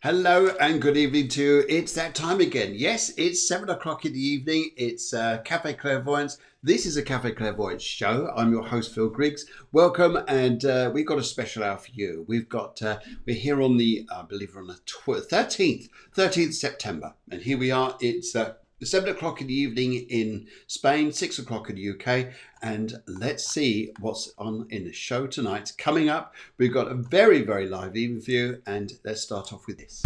Hello and good evening to you. It's that time again. Yes, it's 7 o'clock in the evening. It's Cafe Clairvoyance. This is a Cafe Clairvoyance show. I'm your host, Phil Griggs. Welcome, and we've got a special hour for you. We're here on the, I believe we're on the 13th September. And here we are. It's 7 o'clock in the evening in Spain, 6 o'clock in the UK. And let's see what's on in the show tonight. Coming up, we've got a very, very live evening for you. And let's start off with this.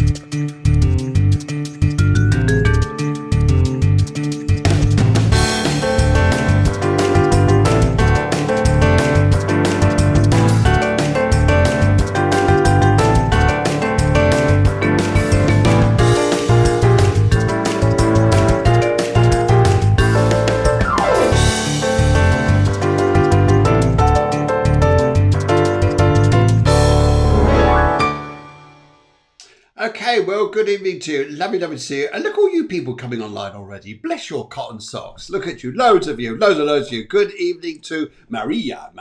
Okay, well, good evening to you. Lovely to see you. And look, all you people coming online already. Bless your cotton socks. Look at you. Loads of you. Loads of you. Good evening to Maria.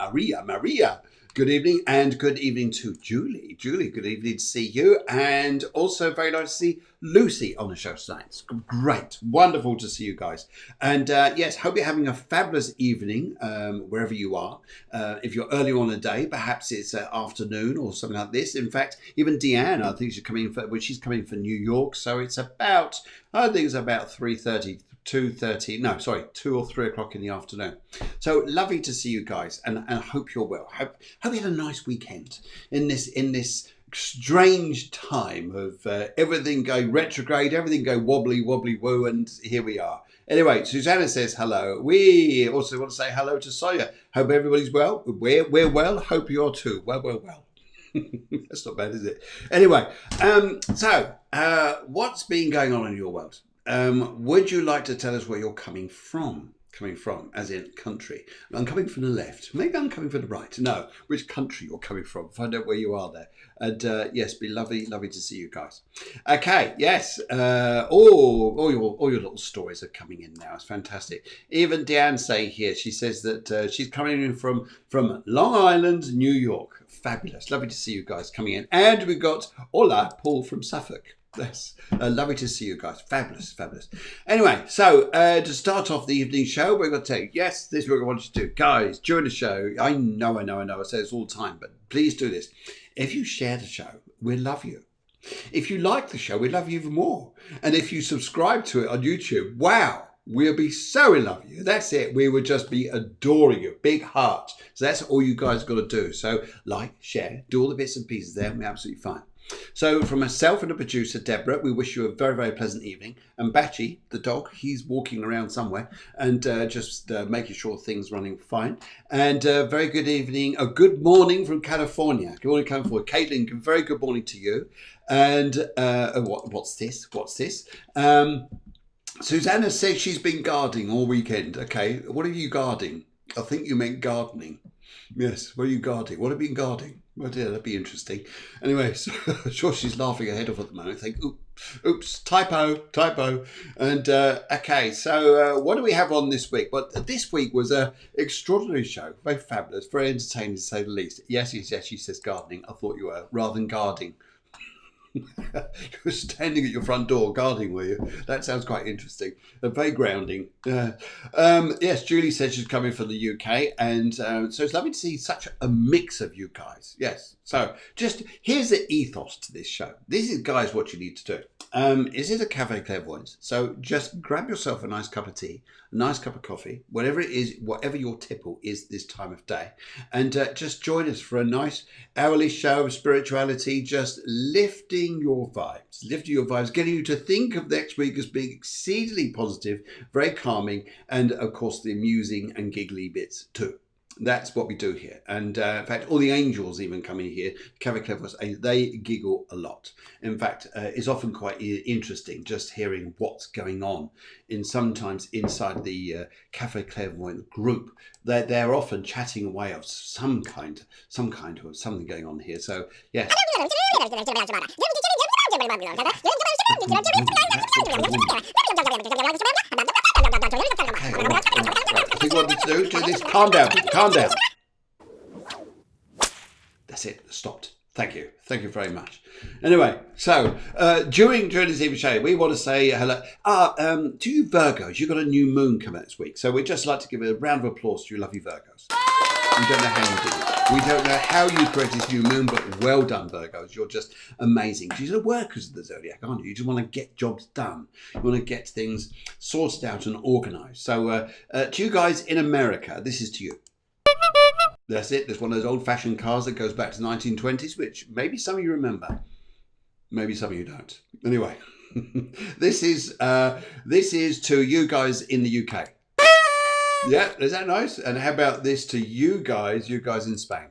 Good evening. And good evening to Julie. Julie, good evening to see you. And also very nice to see Lucy on the show tonight. It's great. Wonderful to see you guys. And yes, hope you're having a fabulous evening wherever you are. If you're early on a day, perhaps it's afternoon or something like this. In fact, even Deanne, I think she's coming from New York. So it's about, I think it's about 2 or 3 o'clock in the afternoon. So lovely to see you guys, and I hope you're well. Hope you had a nice weekend in this strange time of everything going retrograde, everything going wobbly woo, and here we are. Anyway, Susanna says hello. We also want to say hello to Soya. Hope everybody's well. We're well. Hope you're too. Well. That's not bad, is it? Anyway, so what's been going on in your world? Would you like to tell us where you're coming from, as in country? I'm coming from the left. Maybe I'm coming from the right. No, which country you're coming from. Find out where you are there. And yes, be lovely to see you guys. Okay, yes. All your little stories are coming in now. It's fantastic. Even Deanne saying here, she says that she's coming in from Long Island, New York. Fabulous. Lovely to see you guys coming in. And we've got Paul from Suffolk. Yes, lovely to see you guys. Fabulous. Anyway, so to start off the evening show, we're going to take, yes, this is what I want you to do. Guys, during the show, I know, I say this all the time, but please do this. If you share the show, we love you. If you like the show, we love you even more. And if you subscribe to it on YouTube, wow, we'll be so in love with you. That's it. We would just be adoring you. Big heart. So that's all you guys got to do. So like, share, do all the bits and pieces there, and we're absolutely fine. So from myself and the producer, Deborah, we wish you a very, very pleasant evening. And Batchy, the dog, he's walking around somewhere and just making sure things are running fine. And very good evening, a good morning from California. Good morning, California. Caitlin, very good morning to you. And what's this? Susanna says she's been gardening all weekend. Okay, what are you gardening? I think you meant gardening. Yes, what are you gardening? What have you been gardening? Oh dear, that'd be interesting. Anyway, so I'm sure she's laughing her head off at the moment. Think, oops, typo. And okay, so what do we have on this week? Well, this week was an extraordinary show. Very fabulous, very entertaining to say the least. Yes, she says gardening. I thought you were, rather than guarding. You were standing at your front door guarding, were you? That sounds quite interesting and very grounding. Yes, Julie says she's coming from the UK, and so it's lovely to see such a mix of you guys. Yes, so just here's the ethos to this show. This is, guys, what you need to do. Is it a Cafe Clairvoyance? So just grab yourself a nice cup of tea, a nice cup of coffee, whatever it is, whatever your tipple is this time of day, and just join us for a nice hourly show of spirituality, just lifting your vibes, getting you to think of next week as being exceedingly positive, very calming, and of course the amusing and giggly bits too. That's what we do here. And in fact, all the angels even coming here, Cafe Clairvoyance, they giggle a lot. In fact, it's often quite interesting just hearing what's going on sometimes inside the Cafe Clairvoyance group. They're often chatting away of some kind of something going on here. So, yeah. I think what we do this. Calm down. That's it. Stopped. Thank you. Thank you very much. Anyway, so during this evening show, we want to say hello. To you Virgos, you've got a new moon coming out this week. So we'd just like to give a round of applause to you lovely Virgos. We don't know how you did it. We don't know how you created this new moon, but well done, Virgos. You're just amazing. You're the workers of the zodiac, aren't you? You just want to get jobs done. You want to get things sorted out and organised. So to you guys in America, this is to you. That's it. There's one of those old-fashioned cars that goes back to the 1920s, which maybe some of you remember. Maybe some of you don't. Anyway, this is to you guys in the UK. Yeah, is that nice? And how about this to you guys in Spain?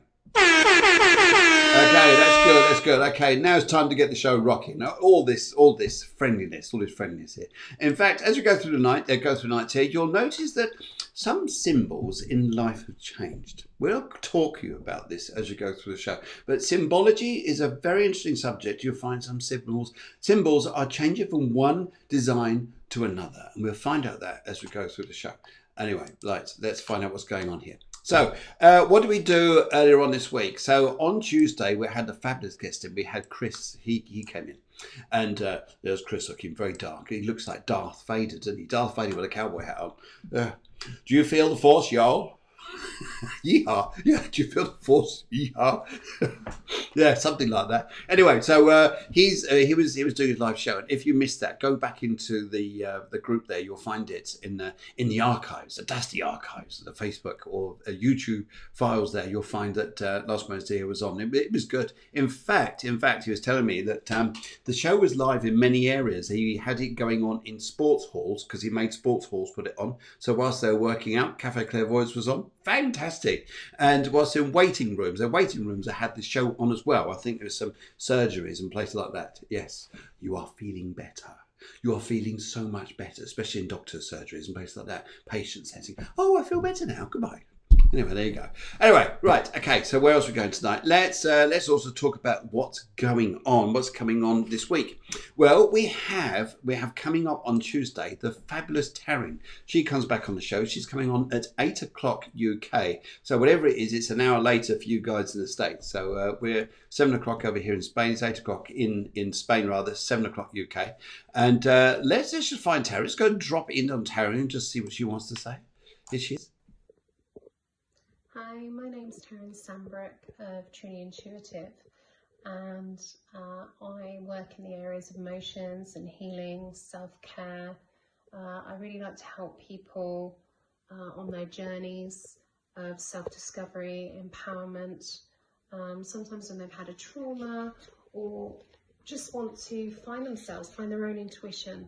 Okay, that's good. Okay, now it's time to get the show rocking. Now, all this friendliness here. In fact, as we go through the night here, you'll notice that some symbols in life have changed. We'll talk to you about this as we go through the show. But symbology is a very interesting subject. You'll find some symbols are changing from one design to another. And we'll find out that as we go through the show. Anyway, let's find out what's going on here. So, what did we do earlier on this week? So, on Tuesday, we had a fabulous guest in. We had Chris. He came in. And there's Chris looking very dark. He looks like Darth Vader, doesn't he? Darth Vader with a cowboy hat on. Do you feel the force, y'all? Yeehaw. Yeah, do you feel the force? Yeehaw. Yeah, something like that. Anyway, so he was doing his live show, and if you missed that, go back into the group there. You'll find it in the archives, the dusty archives, the Facebook or YouTube files. There, you'll find that last Wednesday was on. It was good. In fact, he was telling me that the show was live in many areas. He had it going on in sports halls because he made sports halls put it on. So whilst they were working out, Cafe Clairvoyance was on. Fantastic. And whilst in waiting rooms, I had the show on as well. I think there's some surgeries and places like that. Yes, you are feeling better. You are feeling so much better, especially in doctor's surgeries and places like that. Patients saying, oh, I feel better now. Goodbye. Anyway, there you go. Anyway, right. Okay, so where else are we going tonight? Let's also talk about what's going on, what's coming on this week. Well, we have coming up on Tuesday the fabulous Taryn. She comes back on the show. She's coming on at 8 o'clock UK. So whatever it is, it's an hour later for you guys in the States. So we're 7 o'clock over here in Spain. It's 8 o'clock in Spain, rather, 7 o'clock UK. And let's just find Taryn. Let's go and drop in on Taryn and just see what she wants to say. Here she is. Hi, my name's Taryn Sambrook of Truly Intuitive, and I work in the areas of emotions and healing, self-care. I really like to help people on their journeys of self-discovery, empowerment, sometimes when they've had a trauma or just want to find themselves, find their own intuition.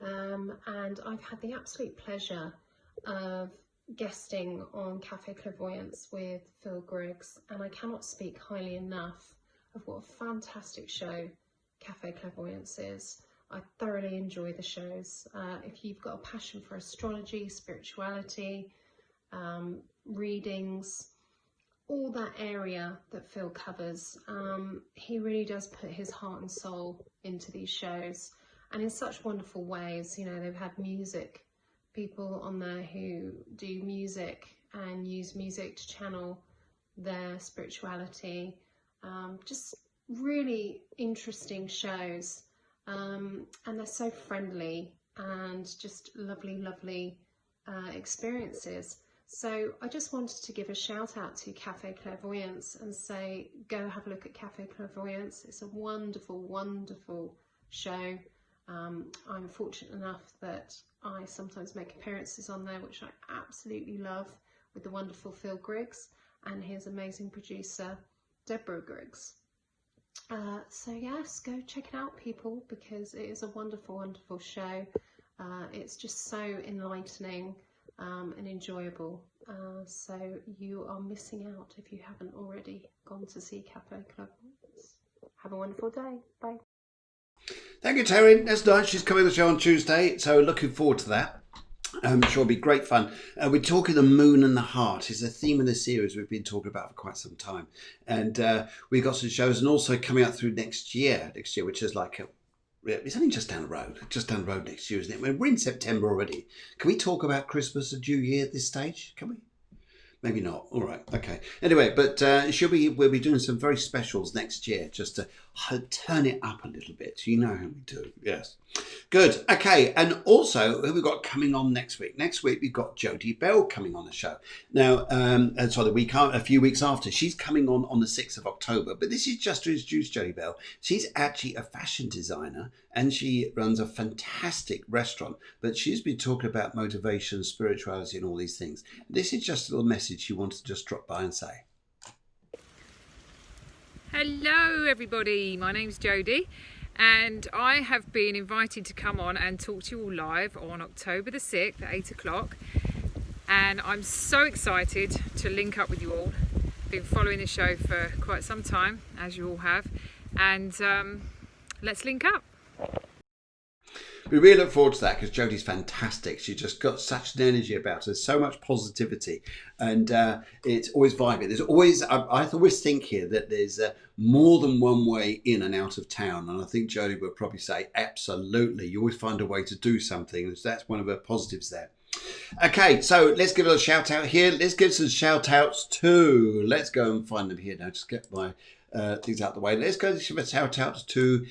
And I've had the absolute pleasure of guesting on Cafe Clairvoyance with Phil Griggs, and I cannot speak highly enough of what a fantastic show Cafe Clairvoyance is. I thoroughly enjoy the shows. If you've got a passion for astrology, spirituality, readings, all that area that Phil covers, he really does put his heart and soul into these shows, and in such wonderful ways. You know, they've had music people on there who do music and use music to channel their spirituality. Just really interesting shows, and they're so friendly and just lovely experiences. So I just wanted to give a shout out to Cafe Clairvoyance and say, go have a look at Cafe Clairvoyance. It's a wonderful show. I'm fortunate enough that I sometimes make appearances on there, which I absolutely love, with the wonderful Phil Griggs and his amazing producer, Deborah Griggs. So yes, go check it out, people, because it is a wonderful show. It's just so enlightening and enjoyable. So you are missing out if you haven't already gone to see Cafe Clairvoyance. Have a wonderful day. Bye. Thank you, Taryn. That's nice. She's coming to the show on Tuesday, so looking forward to that. I'm sure it'll be great fun. We're talking the moon and the heart is the theme of the series we've been talking about for quite some time. And we've got some shows and also coming out through next year, which is like, it's only just down the road next year, isn't it? We're in September already. Can we talk about Christmas and New Year at this stage? Can we? Maybe not. All right. Okay. Anyway, but we'll be doing some very specials next year just to turn it up a little bit. You know how we do. Yes. Good. Okay. And also, who we've got coming on next week? Next week, we've got Jodie Bell coming on the show. Now, a few weeks after, she's coming on the 6th of October. But this is just to introduce Jodie Bell. She's actually a fashion designer and she runs a fantastic restaurant. But she's been talking about motivation, spirituality, and all these things. This is just a little message she wanted to just drop by and say. Hello everybody, my name's Jodie and I have been invited to come on and talk to you all live on October the 6th at 8 o'clock, and I'm so excited to link up with you all. Been following the show for quite some time, as you all have, and let's link up. We really look forward to that because Jodie's fantastic. She's just got such an energy about her, so much positivity, and it's always vibing. There's always, I always think here that there's more than one way in and out of town, and I think Jodie would probably say absolutely. You always find a way to do something, and that's one of her positives there. Okay, so let's give a little shout out here. Let's give some shout outs to, let's go and find them here now. Just get my things out of the way. Let's go and give a shout outs to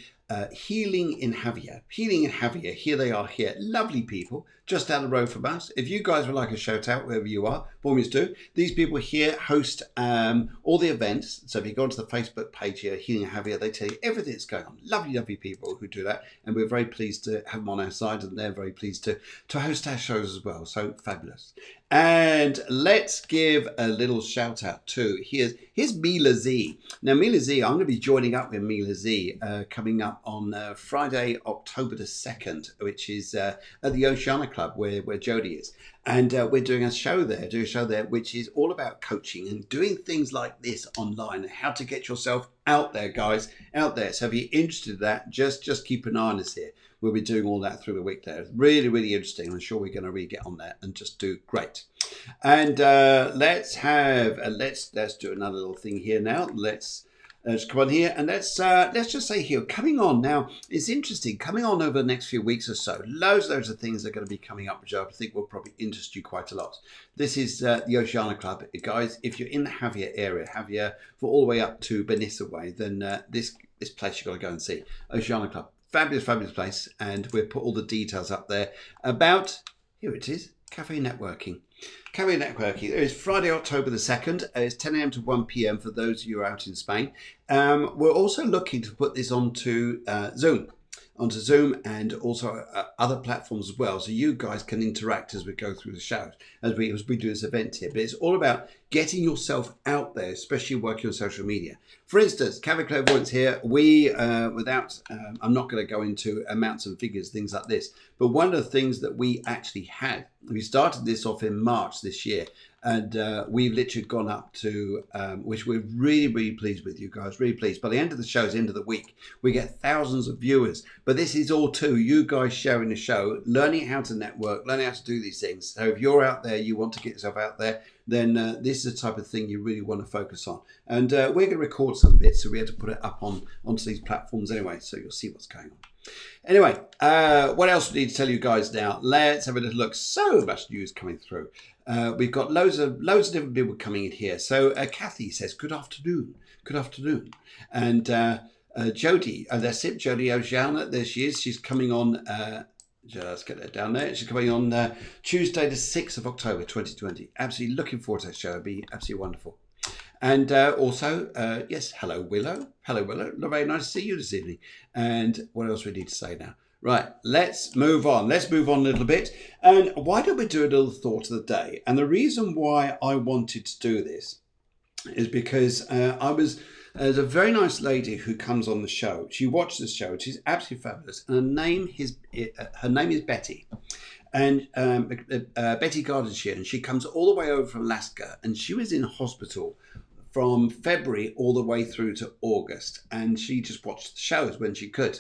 Healing in Javier. Healing in Javier, here they are here. Lovely people, just down the road from us. If you guys would like a shout out wherever you are, what we do, these people here host all the events. So if you go onto the Facebook page here, Healing in Javier, they tell you everything that's going on. Lovely, lovely people who do that. And we're very pleased to have them on our side, and they're very pleased to host our shows as well. So fabulous. And let's give a little shout out to, here's Mila Z. Now Mila Z, I'm going to be joining up with Mila Z coming up on Friday, October the 2nd, which is at the Oceana Club where Jodie is. And we're doing a show there, which is all about coaching and doing things like this online and how to get yourself out there, guys, out there. So if you're interested in that, just keep an eye on us here. We'll be doing all that through the week there. It's really, really interesting. I'm sure we're going to really get on that and just do great. And let's do another little thing here now. Let's come on here and let's just say here, coming on now, it's interesting, coming on over the next few weeks or so, loads of things are going to be coming up, which I think will probably interest you quite a lot. This is the Oceana Club. Guys, if you're in the Javier area, Javier, for all the way up to Benissa way, then this place you've got to go and see. Oceana Club. Fabulous, fabulous place. And we'll put all the details up there about, here it is, Cafe Networking. Cafe Networking. It is Friday, October the 2nd. It's 10 a.m. to 1 p.m. for those of you out in Spain. We're also looking to put this onto Zoom and also other platforms as well. So you guys can interact as we go through the shows, as we do this event here. But it's all about getting yourself out there, especially working on social media. For instance, Cafe Clairvoyance here, we, I'm not going to go into amounts and figures, things like this, but one of the things that we actually had, we started this off in March this year, and we've literally gone up to, which we're really, really pleased with, you guys, really pleased. By the end of the show's end of the week, we get thousands of viewers. But this is all too, you guys sharing the show, learning how to network, learning how to do these things. So if you're out there, you want to get yourself out there, then this is the type of thing you really want to focus on. And we're going to record some bits, so we had to put it up onto these platforms anyway, so you'll see what's going on. Anyway, what else we need to tell you guys now? Let's have a little look. So much news coming through. We've got loads of different people coming in here. So Kathy says, good afternoon. Good afternoon. And Jodie, that's it, Jodie Oceana, there she is. She's coming on, just get that down there. She's coming on Tuesday the 6th of October 2020. Absolutely looking forward to that show. It'll be absolutely wonderful. And also, yes, hello, Willow. Hello, Willow. Very nice to see you this evening. And what else we need to say now? Right, let's move on. Let's move on a little bit. And why don't we do a little thought of the day? And the reason why I wanted to do this is because there's a very nice lady who comes on the show. She watched the show. She's absolutely fabulous. And her name is Betty. And Betty Gardenshire, and she comes all the way over from Alaska, and she was in hospital from February all the way through to August, and she just watched the shows when she could,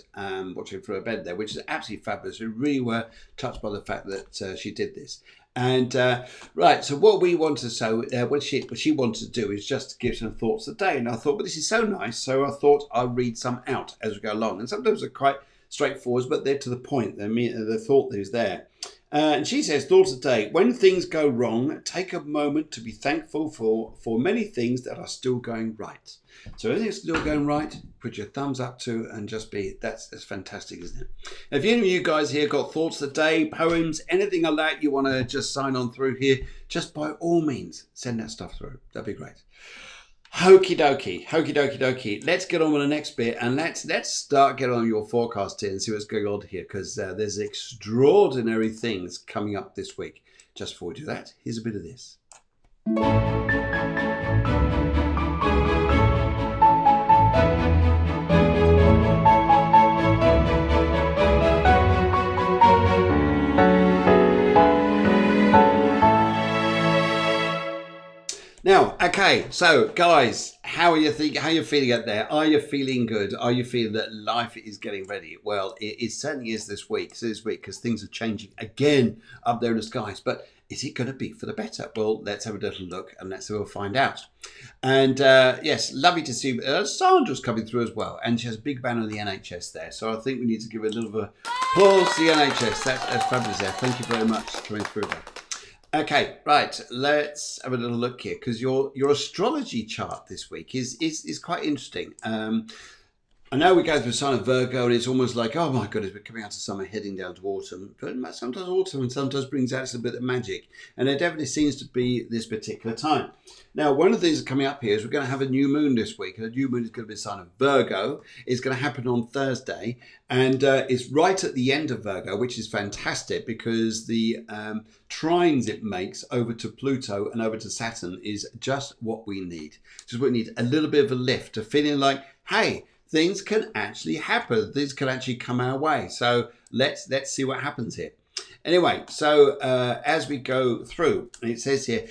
watching from her bed there, which is absolutely fabulous. We really were touched by the fact that she did this. And right, so what we wanted to say, what she wanted to do is just to give some thoughts a day. And I thought, well, this is so nice, so I thought I'd read some out as we go along. And sometimes they're quite straightforward, but they're to the point. The thought is there. And she says, thoughts today. When things go wrong, take a moment to be thankful for many things that are still going right. So everything's still going right, put your thumbs up to and just be, that's fantastic, isn't it? If any of you guys here got thoughts today, poems, anything like that you want to just sign on through here, just by all means, send that stuff through. That'd be great. Hokey dokey. Let's get on with the next bit and let's start getting on your forecast here and see what's going on here, because there's extraordinary things coming up this week. Just before we do that, here's a bit of this. Now, okay, so guys, how are you thinking? How are you feeling out there? Are you feeling good? Are you feeling that life is getting ready? Well, it certainly is this week. So this week, because things are changing again up there in the skies. But is it going to be for the better? Well, let's have a little look and we'll find out. And yes, lovely to see Sandra's coming through as well. And she has a big banner on the NHS there. So I think we need to give a little bit of applause to the NHS. That's fabulous there. Thank you very much for coming through there. Okay, right. Let's have a little look here, because your astrology chart this week is quite interesting. I know we go through a sign of Virgo, and it's almost like, oh my goodness, we're coming out of summer, heading down to autumn. But sometimes autumn and sometimes brings out a bit of magic, and it definitely seems to be this particular time. Now, one of the things coming up here is we're going to have a new moon this week, and a new moon is going to be a sign of Virgo. It's going to happen on Thursday, and it's right at the end of Virgo, which is fantastic because the trines it makes over to Pluto and over to Saturn is just what we need. Just what we need, a little bit of a lift, to feeling like, hey, things can actually happen. Things can actually come our way. So let's see what happens here. Anyway, so as we go through, it says here,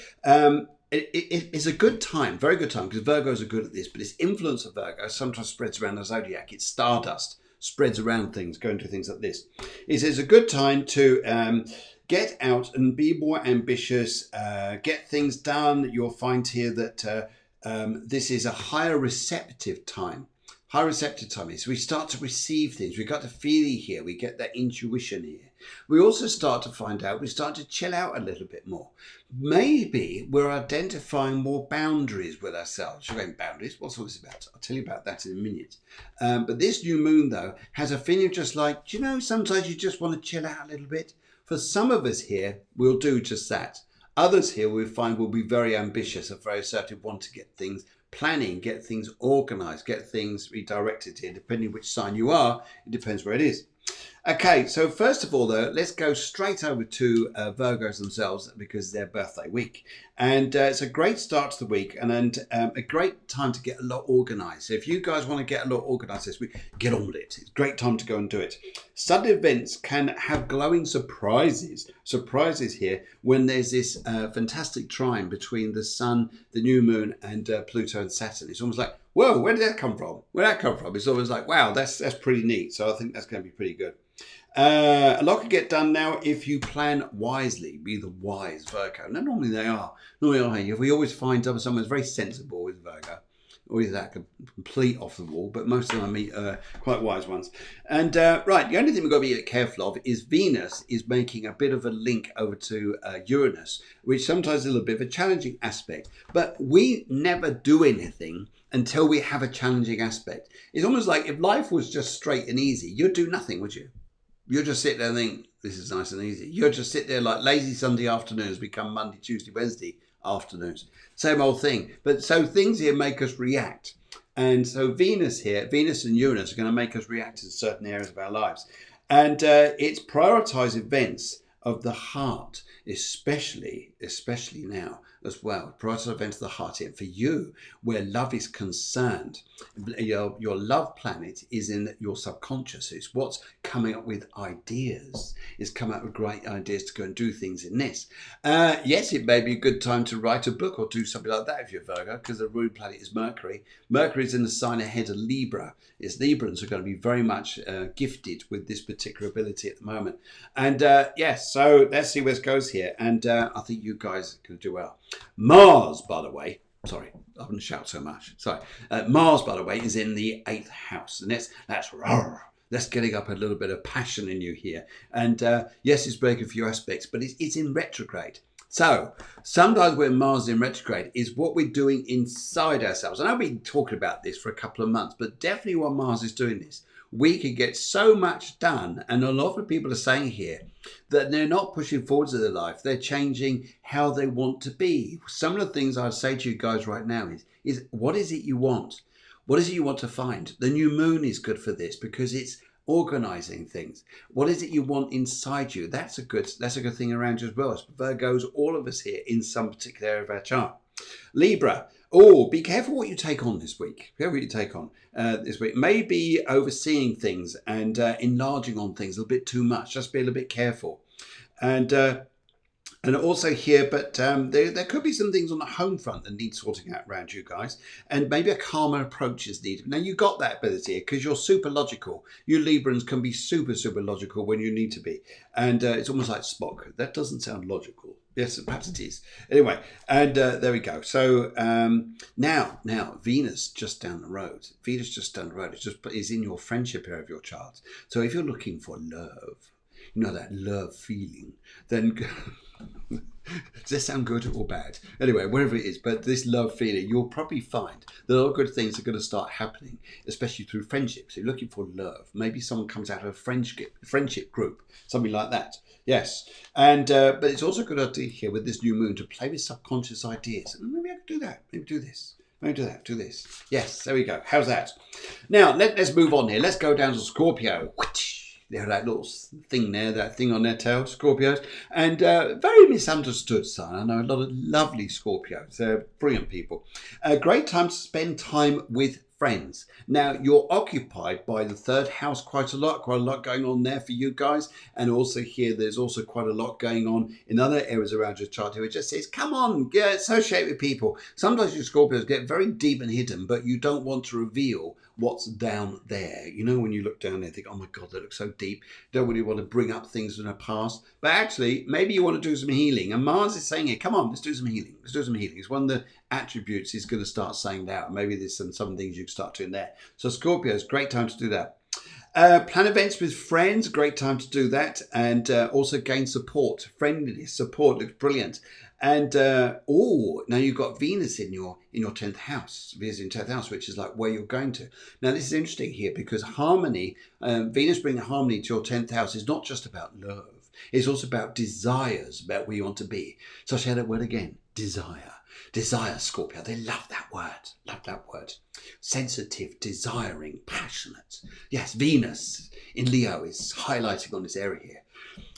it's a good time, very good time, because Virgos are good at this, but its influence of Virgo sometimes spreads around the zodiac. It's stardust, spreads around things, going to things like this. It says a good time to get out and be more ambitious, get things done. You'll find here that this is a higher receptive time. High receptive time is we start to receive things. We got the feeling here. We get that intuition here. We also start to find out, we start to chill out a little bit more. Maybe we're identifying more boundaries with ourselves. You're going, boundaries? What's all this about? I'll tell you about that in a minute. But this new moon, though, has a feeling just like, do you know, sometimes you just want to chill out a little bit. For some of us here, we'll do just that. Others here we find will be very ambitious and very assertive, want to get things planning, get things organized, get things redirected here. Depending which sign you are, it depends where it is. Okay, so first of all, though, let's go straight over to Virgos themselves, because they're birthday week. And it's a great start to the week and a great time to get a lot organized. So if you guys want to get a lot organized this week, get on with it. It's a great time to go and do it. Sudden events can have glowing surprises here when there's this fantastic trine between the sun, the new moon, and Pluto and Saturn. It's almost like, whoa, where did that come from? It's always like, wow, that's pretty neat. So I think that's going to be pretty good. A lot can get done now if you plan wisely. Be the wise Virgo. Now, normally they are. We always find someone's very sensible with Virgo. Always that complete off the wall, but most of them I meet quite wise ones. And right, the only thing we've got to be careful of is Venus is making a bit of a link over to Uranus, which sometimes is a little bit of a challenging aspect. But we never do anything until we have a challenging aspect. It's almost like if life was just straight and easy, you'd do nothing, would you? You'll just sit there and think, this is nice and easy. You'll just sit there like lazy Sunday afternoons become Monday, Tuesday, Wednesday afternoons. Same old thing. But so things here make us react. And so Venus and Uranus are going to make us react in certain areas of our lives. And it's prioritise events of the heart, especially now as well. Prioritise events of the heart here. For you, where love is concerned, your love planet is in your subconscious. It's what's coming up with ideas. It's coming up with great ideas to go and do things in this. Yes, it may be a good time to write a book or do something like that if you're Virgo, because the ruling planet is Mercury. Mercury is in the sign ahead of Libra. Librans are going to be very much gifted with this particular ability at the moment. And yes, so let's see where it goes here. And I think you guys can do well. Mars, by the way, sorry, I wouldn't shout so much. Sorry. Mars, by the way, is in the 8th house. And that's rawr. That's getting up a little bit of passion in you here. And yes, it's breaking a few aspects, but it's in retrograde. So sometimes when Mars is in retrograde is what we're doing inside ourselves. And I've been talking about this for a couple of months, but definitely when Mars is doing this, we can get so much done. And a lot of people are saying here that they're not pushing forwards in their life. They're changing how they want to be. Some of the things I'd say to you guys right now is what is it you want? What is it you want to find? The new moon is good for this because it's organizing things. What is it you want inside you? That's a good thing around you as well. As Virgos, all of us here in some particular area of our chart. Libra. Oh, be careful what you take on this week. Be careful what you take on this week. Maybe overseeing things and enlarging on things a little bit too much. Just be a little bit careful. And also here, but there could be some things on the home front that need sorting out around you guys. And maybe a calmer approach is needed. Now, you got that ability here because you're super logical. You Librans can be super, super logical when you need to be. And it's almost like Spock. That doesn't sound logical. Yes, perhaps it is. Anyway, and there we go. So now Venus just down the road. Venus just down the road. Is in your friendship area of your chart. So if you're looking for love, you know, that love feeling, then does that sound good or bad? Anyway, wherever it is, but this love feeling, you'll probably find that a lot of good things are going to start happening, especially through friendships. So you're looking for love. Maybe someone comes out of a friendship group, something like that. Yes. And but it's also a good idea here with this new moon to play with subconscious ideas. And maybe I could do that. Maybe do this. Maybe do that. Do this. Yes, there we go. How's that? Now, let's move on here. Let's go down to Scorpio. They have that little thing there, that thing on their tail, Scorpios. And very misunderstood sign. I know a lot of lovely Scorpios. They're brilliant people. A great time to spend time with friends. Now, you're occupied by the third house quite a lot going on there for you guys. And also here, there's also quite a lot going on in other areas around your chart here. It just says, come on, associate with people. Sometimes you Scorpios get very deep and hidden, but you don't want to reveal what's down there. You know, when you look down there, think, oh my God, that looks so deep. Don't really want to bring up things from the past. But actually, maybe you want to do some healing. And Mars is saying here, come on, let's do some healing. Let's do some healing. It's one of the attributes he's going to start saying that. Maybe there's some things you can start doing there. So Scorpio, it's a great time to do that. Plan events with friends, great time to do that. And also gain support. Friendliness, support looks brilliant. And now you've got Venus in your 10th house, Venus in 10th house, which is like where you're going to. Now this is interesting here because harmony, Venus bringing harmony to your 10th house is not just about love. It's also about desires, about where you want to be. So I'll say that word again, desire. Desire, Scorpio, they love that word. Love that word. Sensitive, desiring, passionate. Yes, Venus in Leo is highlighting on this area here.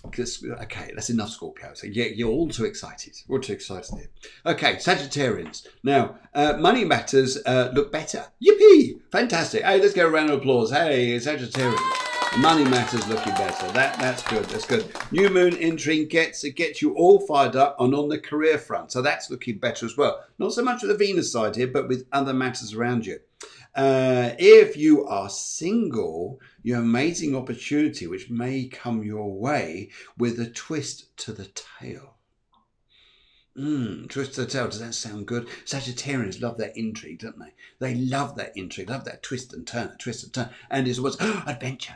Okay, that's enough, Scorpio. So yeah, you're all too excited. We're all too excited here. Okay, Sagittarians. Now, money matters look better. Yippee! Fantastic. Hey, let's get a round of applause. Hey, Sagittarians. Money matters looking better. That's good. That's good. New moon entering gets you all fired up and on the career front. So that's looking better as well. Not so much with the Venus side here, but with other matters around you. If you are single, you have an amazing opportunity which may come your way with a twist to the tail. Twist to the tail. Does that sound good? Sagittarians love that intrigue, don't they? They love that intrigue, love that twist and turn. And it's always adventure.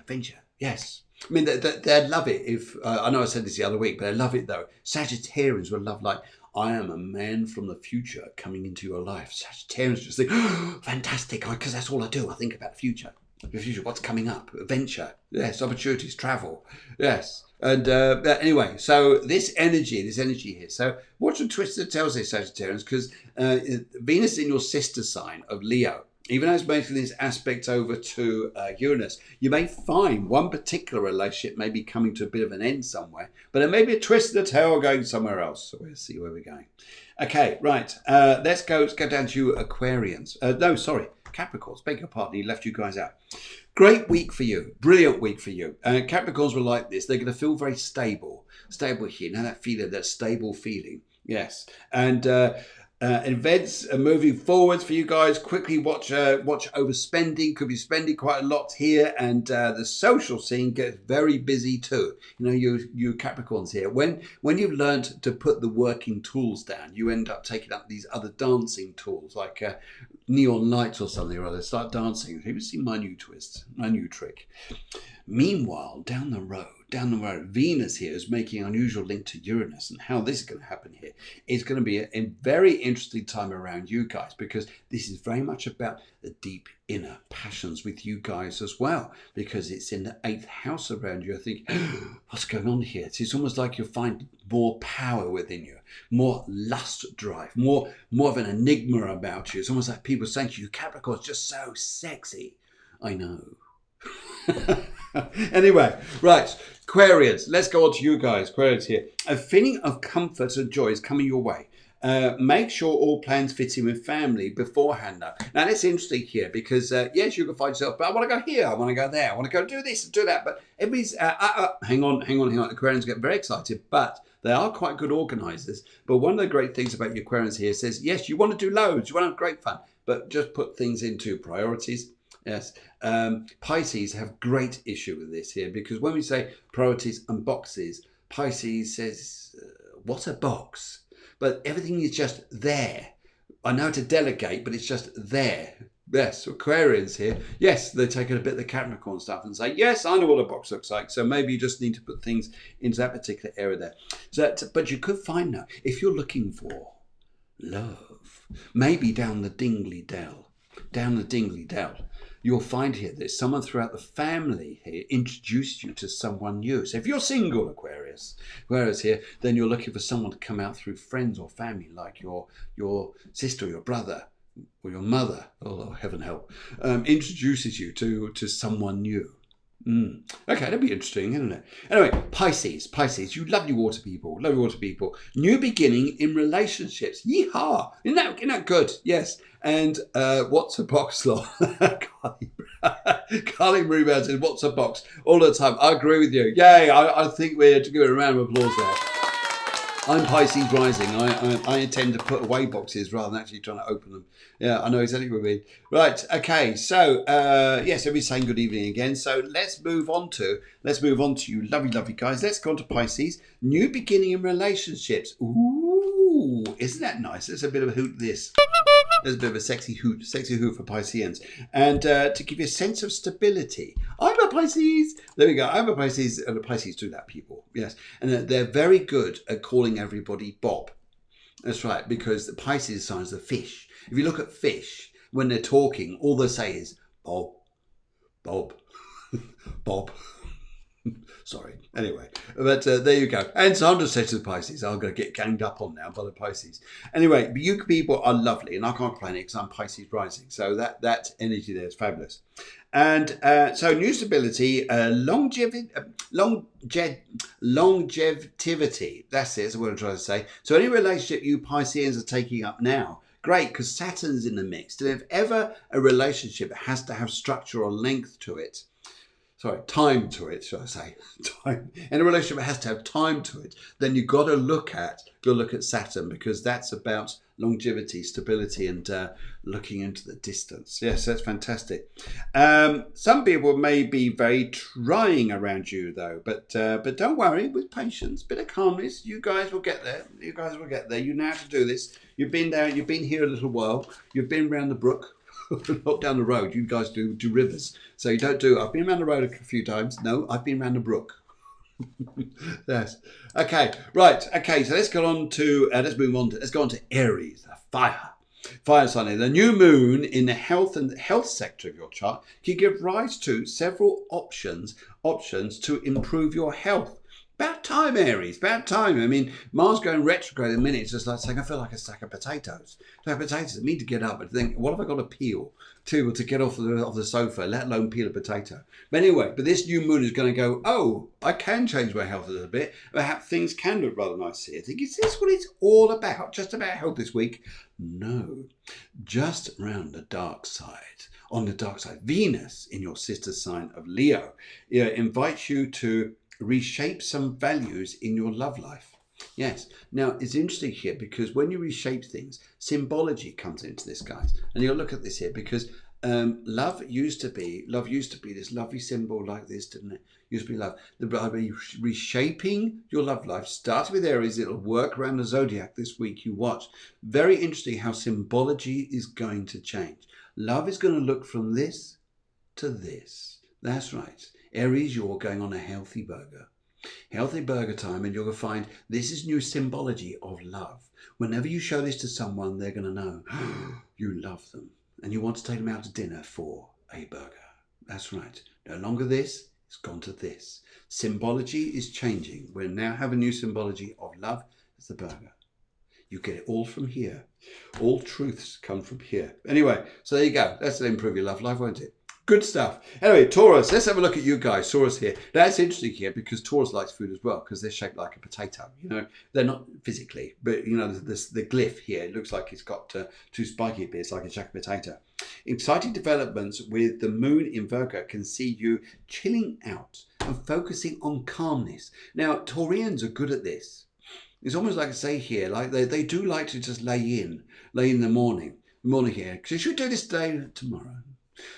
Yes. I mean, they'd love it if, I know I said this the other week, but they love it though. Sagittarians would love like, I am a man from the future coming into your life. Sagittarians just think, fantastic, because that's all I do. I think about the future. The future, what's coming up, adventure, yes, opportunities, travel, yes. And anyway, so this energy here. So watch the twist that tells this, Sagittarians, because Venus is in your sister sign of Leo. Even though it's making this aspect over to Uranus, you may find one particular relationship may be coming to a bit of an end somewhere, but there may be a twist of the tail going somewhere else. So we'll see where we're going. Okay, right. Let's go down to Aquarians. Capricorns. Beg your pardon, he left you guys out. Great week for you. Brilliant week for you. Capricorns were like this. They're going to feel very stable. Stable here. Now that feeling, that stable feeling. Yes. And Events are moving forwards for you guys. Quickly watch overspending. Could be spending quite a lot here, and the social scene gets very busy too. You know, you Capricorns here. When you've learned to put the working tools down, you end up taking up these other dancing tools like neon lights or something or other. Start dancing. Have you seen my new twist, my new trick? Meanwhile, down the road, Venus here is making an unusual link to Uranus, and how this is going to happen here is going to be a very interesting time around you guys, because this is very much about the deep inner passions with you guys as well, because it's in the 8th house around you. I think, what's going on here? It's almost like you'll find more power within you, more lust drive, more of an enigma about you. It's almost like people saying to you, Capricorn's just so sexy. I know. Anyway, right, Aquarians, let's go on to you guys. Aquarians here. A feeling of comfort and joy is coming your way. Make sure all plans fit in with family beforehand. Now that's interesting here, because yes, you can find yourself, but I want to go here, I want to go there, I want to go do this and do that, but everybody's hang on. Aquarians get very excited, but they are quite good organisers. But one of the great things about your Aquarians here says, yes, you want to do loads, you want to have great fun, but just put things into priorities. Yes, Pisces have great issue with this here, because when we say priorities and boxes, Pisces says, what a box? But everything is just there. I know how to delegate, but it's just there. Yes, Aquarians here, yes, they take a bit of the Capricorn stuff and say, yes, I know what a box looks like. So maybe you just need to put things into that particular area there. But you could find now, if you're looking for love, maybe down the Dingley Dell, you'll find here that someone throughout the family here introduced you to someone new. So if you're single, Aquarius here, then you're looking for someone to come out through friends or family, like your sister or your brother or your mother, oh heaven help, introduces you to someone new. Okay, that'd be interesting, isn't it? Anyway, Pisces, you lovely water people. New beginning in relationships. Yeehaw! Isn't that good? Yes. And what's a box law? Carly Rubin says, what's a box? All the time. I agree with you. Yay! I think we're to give it a round of applause there. I'm Pisces rising. I intend to put away boxes rather than actually trying to open them. Yeah, I know exactly what you mean. Right, okay, so yes, everybody's saying good evening again. So let's move on to you, lovely guys. Let's go on to Pisces. New beginning in relationships. Ooh, isn't that nice? There's a bit of a hoot this. There's a bit of a sexy hoot for Pisceans. And to give you a sense of stability. I'm a Pisces. There we go. I'm a Pisces. And the Pisces do that, people. Yes. And they're very good at calling everybody Bob. That's right. Because the Pisces sign is the fish. If you look at fish, when they're talking, all they say is Bob, Bob, Bob. Sorry. Anyway, but there you go. And Sandra said to the Pisces, I'm going to get ganged up on now by the Pisces. Anyway, you people are lovely, and I can't complain because I'm Pisces rising. So that energy there is fabulous. And so new stability, longevity. That's it. That's what I'm trying to say. So any relationship you Pisceans are taking up now, great, because Saturn's in the mix. And if ever a relationship has to have structure or length to it, time to it, shall I say? Time. And a relationship has to have time to it. Then you've got to look at Saturn, because that's about longevity, stability, and looking into the distance. Yes, that's fantastic. Some people may be very trying around you, though, but don't worry. With patience, bit of calmness, you guys will get there. You know how to do this. You've been there. You've been here a little while. You've been round the brook. Not down the road. You guys do rivers. So you don't do, I've been around the road a few times. No, I've been around the brook. Yes. Okay. Right. Okay. So let's go on to, let's go on to Aries, the fire sign here. The new moon in the health sector of your chart can give rise to several options to improve your health. About time, Aries. About time. I mean, Mars going retrograde in a minute. It's just like saying, I feel like a sack of potatoes. I need to get up and think, what have I got to peel to get off the sofa, let alone peel a potato? But anyway, this new moon is going to go, oh, I can change my health a little bit. Perhaps things can look rather nice here. I think, is this what it's all about? Just about health this week? No. Just round the dark side. On the dark side, Venus in your sister sign of Leo invites you to reshape some values in your love life. Yes. Now, it's interesting here because when you reshape things, symbology comes into this, guys. And you'll look at this here because love used to be this lovely symbol like this, didn't it? Used to be love. By reshaping your love life, starting with Aries, it'll work around the zodiac this week. You watch. Very interesting how symbology is going to change. Love is going to look from this to this. That's right. Aries, you're going on a healthy burger. Healthy burger time, and you're going to find this is new symbology of love. Whenever you show this to someone, they're going to know you love them and you want to take them out to dinner for a burger. That's right. No longer this, it's gone to this. Symbology is changing. We now have a new symbology of love as the burger. You get it all from here. All truths come from here. Anyway, so there you go. That's to improve your love life, won't it? Good stuff. Anyway, Taurus, let's have a look at you guys. Taurus here. That's interesting here because Taurus likes food as well because they're shaped like a potato. You know, they're not physically, but you know, the glyph here, it looks like it's got two spiky bits like a jack potato. Exciting developments with the moon in Virgo can see you chilling out and focusing on calmness. Now, Taurians are good at this. It's almost like I say here, like they do like to just lay in the morning here. Should we do this today? Tomorrow.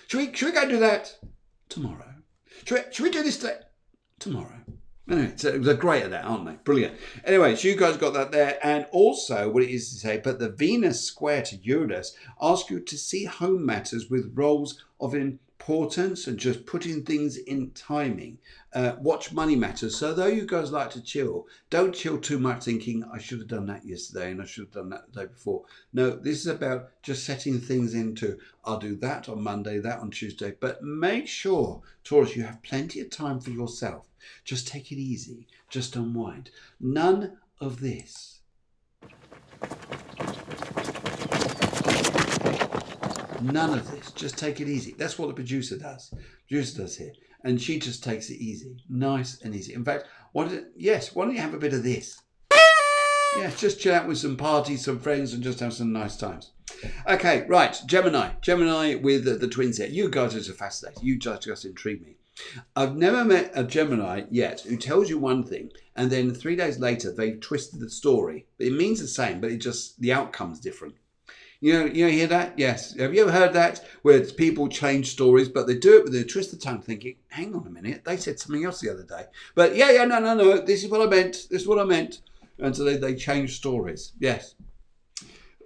Should we go do that? Tomorrow. Should we do this today? Tomorrow. Anyway, so they're great at that, aren't they? Brilliant. Anyway, so you guys got that there. And also what it is to say, but the Venus square to Uranus asks you to see home matters with roles of importance and just putting things in timing. Watch money matters. So though you guys like to chill, don't chill too much thinking, I should have done that yesterday and I should have done that the day before. No, this is about just setting things into, I'll do that on Monday, that on Tuesday. But make sure, Taurus, you have plenty of time for yourself. Just take it easy. Just unwind. None of this. None of this. Just take it easy. That's what the producer does. Producer does here. And she just takes it easy. Nice and easy. In fact, why don't you have a bit of this? Yeah, just chill out with some parties, some friends, and just have some nice times. Okay, right. Gemini with the twins here. You guys are just fascinating. You just intrigue me. I've never met a Gemini yet who tells you one thing and then 3 days later they've twisted the story. It means the same, but the outcome's different. You hear that? Yes. Have you ever heard that? Where people change stories, but they do it with a twist of tongue thinking, hang on a minute, they said something else the other day. But no, this is what I meant. And so they change stories. Yes.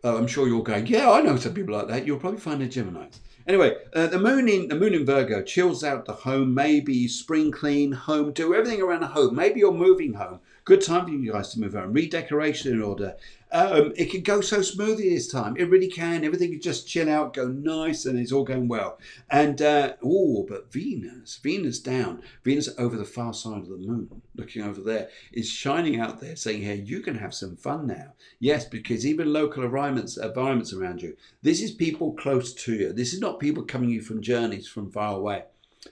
I'm sure you're going, yeah, I know some people like that. You'll probably find a Gemini. Anyway, the moon in Virgo chills out the home, maybe spring clean home, do everything around the home. Maybe you're moving home. Good time for you guys to move home. Redecoration in order. It can go so smoothly this time. It really can. Everything can just chill out, go nice, and it's all going well. And, but Venus down. Venus over the far side of the moon, looking over there, is shining out there saying, hey, you can have some fun now. Yes, because even local environments around you. This is people close to you. This is not people coming you from journeys from far away.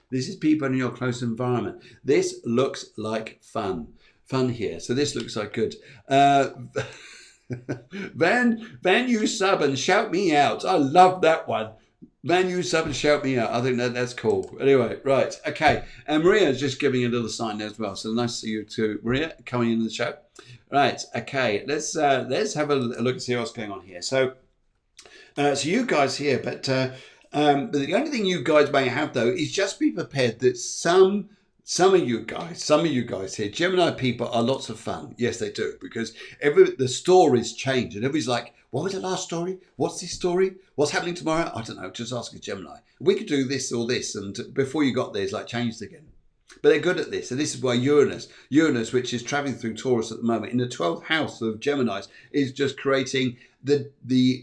This is people in your close environment. This looks like fun here. So this looks like good. Van you sub and shout me out. I love that one. Van you sub and shout me out. I think that's cool. Anyway, right. Okay. And Maria's just giving a little sign there as well. So nice to see you too, Maria, coming into the show. Right. Okay. Let's have a look and see what's going on here. So you guys here, but the only thing you guys may have though is just be prepared that some of you guys here, Gemini people are lots of fun. Yes, they do, because the stories change and everybody's like, what was the last story? What's this story? What's happening tomorrow? I don't know. Just ask a Gemini. We could do this or this, and before you got there, it's like changed again. But they're good at this, and this is why Uranus, which is traveling through Taurus at the moment, in the 12th house of Geminis, is just creating the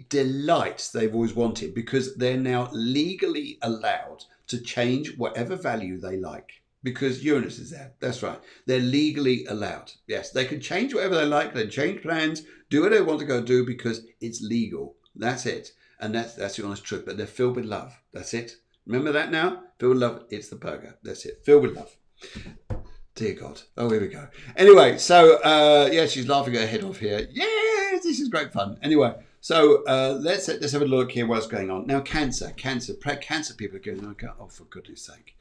delights they've always wanted, because they're now legally allowed to change whatever value they like. Because Uranus is there. That's right. They're legally allowed. Yes, they can change whatever they like. They can change plans, do what they want to go do because it's legal. That's it. And that's the honest truth. But they're filled with love. That's it. Remember that now? Filled with love. It's the burger. That's it. Filled with love. Dear God. Oh, here we go. Anyway, so, she's laughing her head off here. Yeah, this is great fun. Anyway, so let's have a look here what's going on. Now, Cancer people are going, oh, for goodness sake.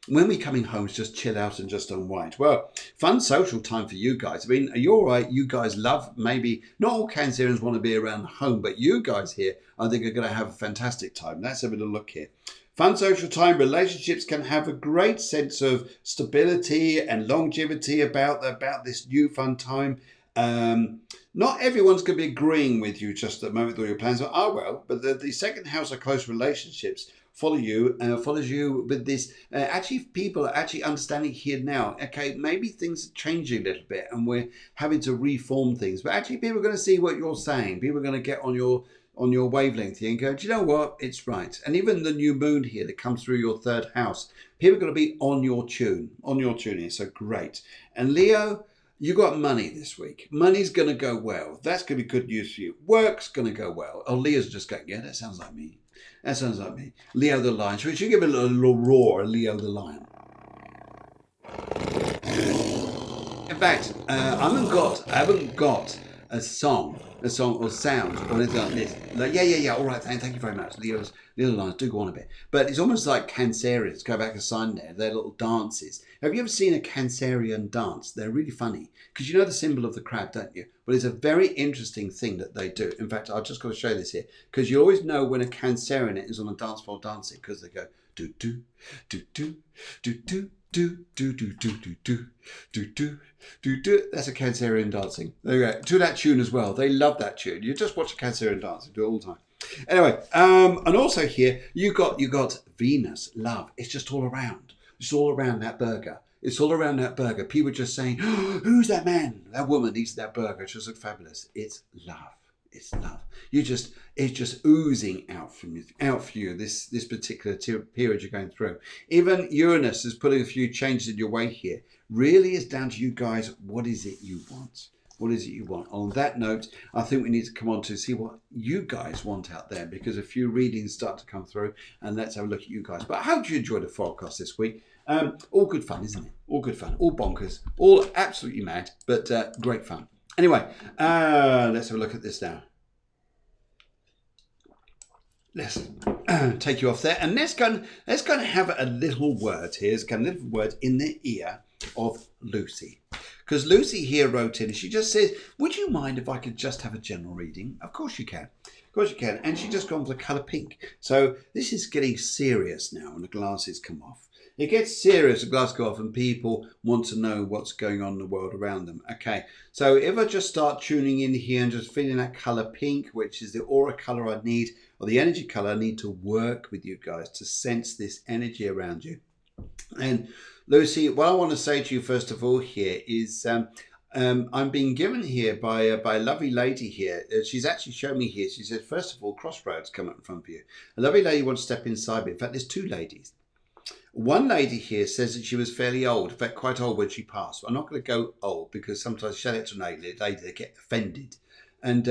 when we're coming home, it's just chill out and just unwind. Well, fun social time for you guys. I mean, are you all right? You guys love, maybe not all Cancerians want to be around home, but you guys here, I think, are going to have a fantastic time. Let's have a little look here. Fun social time. Relationships can have a great sense of stability and longevity about this new fun time. Not everyone's going to be agreeing with you just at the moment with all your plans. But the second house of close relationships follows you with this. Actually, people are actually understanding here now. Okay, maybe things are changing a little bit, and we're having to reform things. But actually, people are going to see what you're saying. People are going to get on your wavelength here and go, do you know what? It's right. And even the new moon here that comes through your third house, people are going to be on your tune here. So great. And Leo, you got money this week. Money's going to go well. That's going to be good news for you. Work's going to go well. Oh, Leo's just going, yeah, that sounds like me. That sounds like me. Leo the lion. Should we give it a little roar, Leo the lion? In fact, I haven't got a song or sound or anything like this. Like, yeah. All right, thank you very much. Leo's lines do go on a bit, but it's almost like Cancerians. Go back a sign there. Their little dances. Have you ever seen a Cancerian dance? They're really funny because you know the symbol of the crab, don't you? Well, it's a very interesting thing that they do. In fact, I've just got to show this here because you always know when a Cancerian is on a dance floor dancing because they go do do do do do do. Do do do do do do do do do do. That's a Cancerian dancing. There you go. To that tune as well. They love that tune. You just watch a Cancerian dance. You do it all the time. Anyway, and also here you got Venus, love. It's just all around. It's all around that burger. It's all around that burger. People are just saying, oh, "Who's that man? That woman eats that burger. It just looks fabulous." It's love. It's love. It's just oozing out for you. This particular period you're going through. Even Uranus is putting a few changes in your way here. Really, it's down to you guys. What is it you want? What is it you want? On that note, I think we need to come on to see what you guys want out there because a few readings start to come through, and let's have a look at you guys. But I hope you enjoyed the forecast this week. All good fun, isn't it? All good fun. All bonkers. All absolutely mad, but great fun. Anyway, let's have a look at this now. Let's take you off there, and let's go and have a little word here. Let's get a little word in the ear of Lucy, because Lucy here wrote in. She just says, "Would you mind if I could just have a general reading?" Of course you can. Of course you can. And she just gone for the colour pink. So this is getting serious now when the glasses come off. It gets serious, the glasses go off, and people want to know what's going on in the world around them. Okay, so if I just start tuning in here and just feeling that colour pink, which is the aura colour I need, or the energy colour I need to work with you guys to sense this energy around you. And Lucy, what I want to say to you first of all here is I'm being given here by a lovely lady here. She's actually shown me here. She said, first of all, crossroads come up in front of you. A lovely lady wants to step inside me. In fact, there's two ladies. One lady here says that she was fairly old, in fact, quite old when she passed. I'm not going to go old because sometimes shout out to a lady, they get offended. And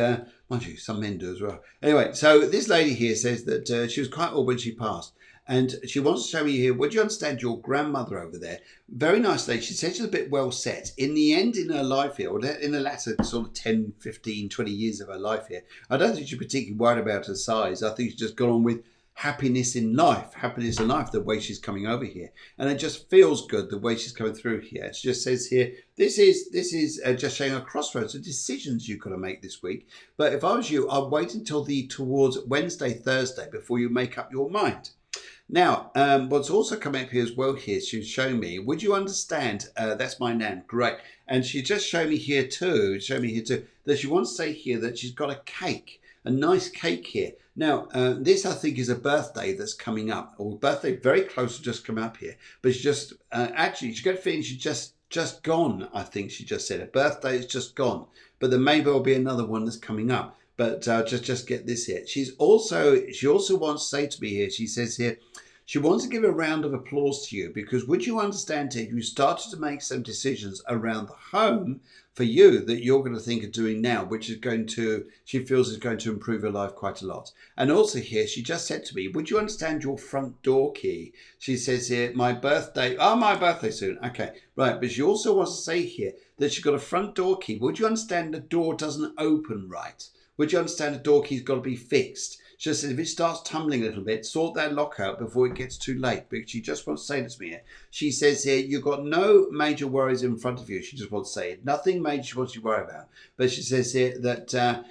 mind you, some men do as well. Anyway, so this lady here says that she was quite old when she passed. And she wants to show you here, would you understand your grandmother over there? Very nice lady. She says she's a bit well set. In the end, in her life here, or in the latter sort of 10, 15, 20 years of her life here, I don't think she's particularly worried about her size. I think she's just gone on with happiness in life, the way she's coming over here. And it just feels good the way she's coming through here. It just says here, this is just showing a crossroads of decisions you've got to make this week. But if I was you, I'd wait until towards Wednesday, Thursday before you make up your mind. Now, what's also coming up here as well here, she's showing me, would you understand, that's my nan, great. And she just showed me here too, that she wants to say here that she's got a cake, a nice cake here. Now, this I think is a birthday that's coming up, or birthday very close to just come up here. But she just, actually, she got a feeling she's just gone, I think she just said. Her birthday is just gone. But there may well be another one that's coming up. But just get this here. She also wants to say to me here, she says here, she wants to give a round of applause to you because would you understand here, you started to make some decisions around the home for you that you're going to think of doing now, which is she feels is going to improve her life quite a lot. And also here, she just said to me, would you understand your front door key? She says here, my birthday soon. Okay, right. But she also wants to say here that she's got a front door key. Would you understand the door doesn't open right? Would you understand the door key's got to be fixed? Just says if it starts tumbling a little bit, sort that lock out before it gets too late. But she just wants to say this to me here. She says here, you've got no major worries in front of you. She just wants to say it. Nothing major she wants you to worry about. But she says here that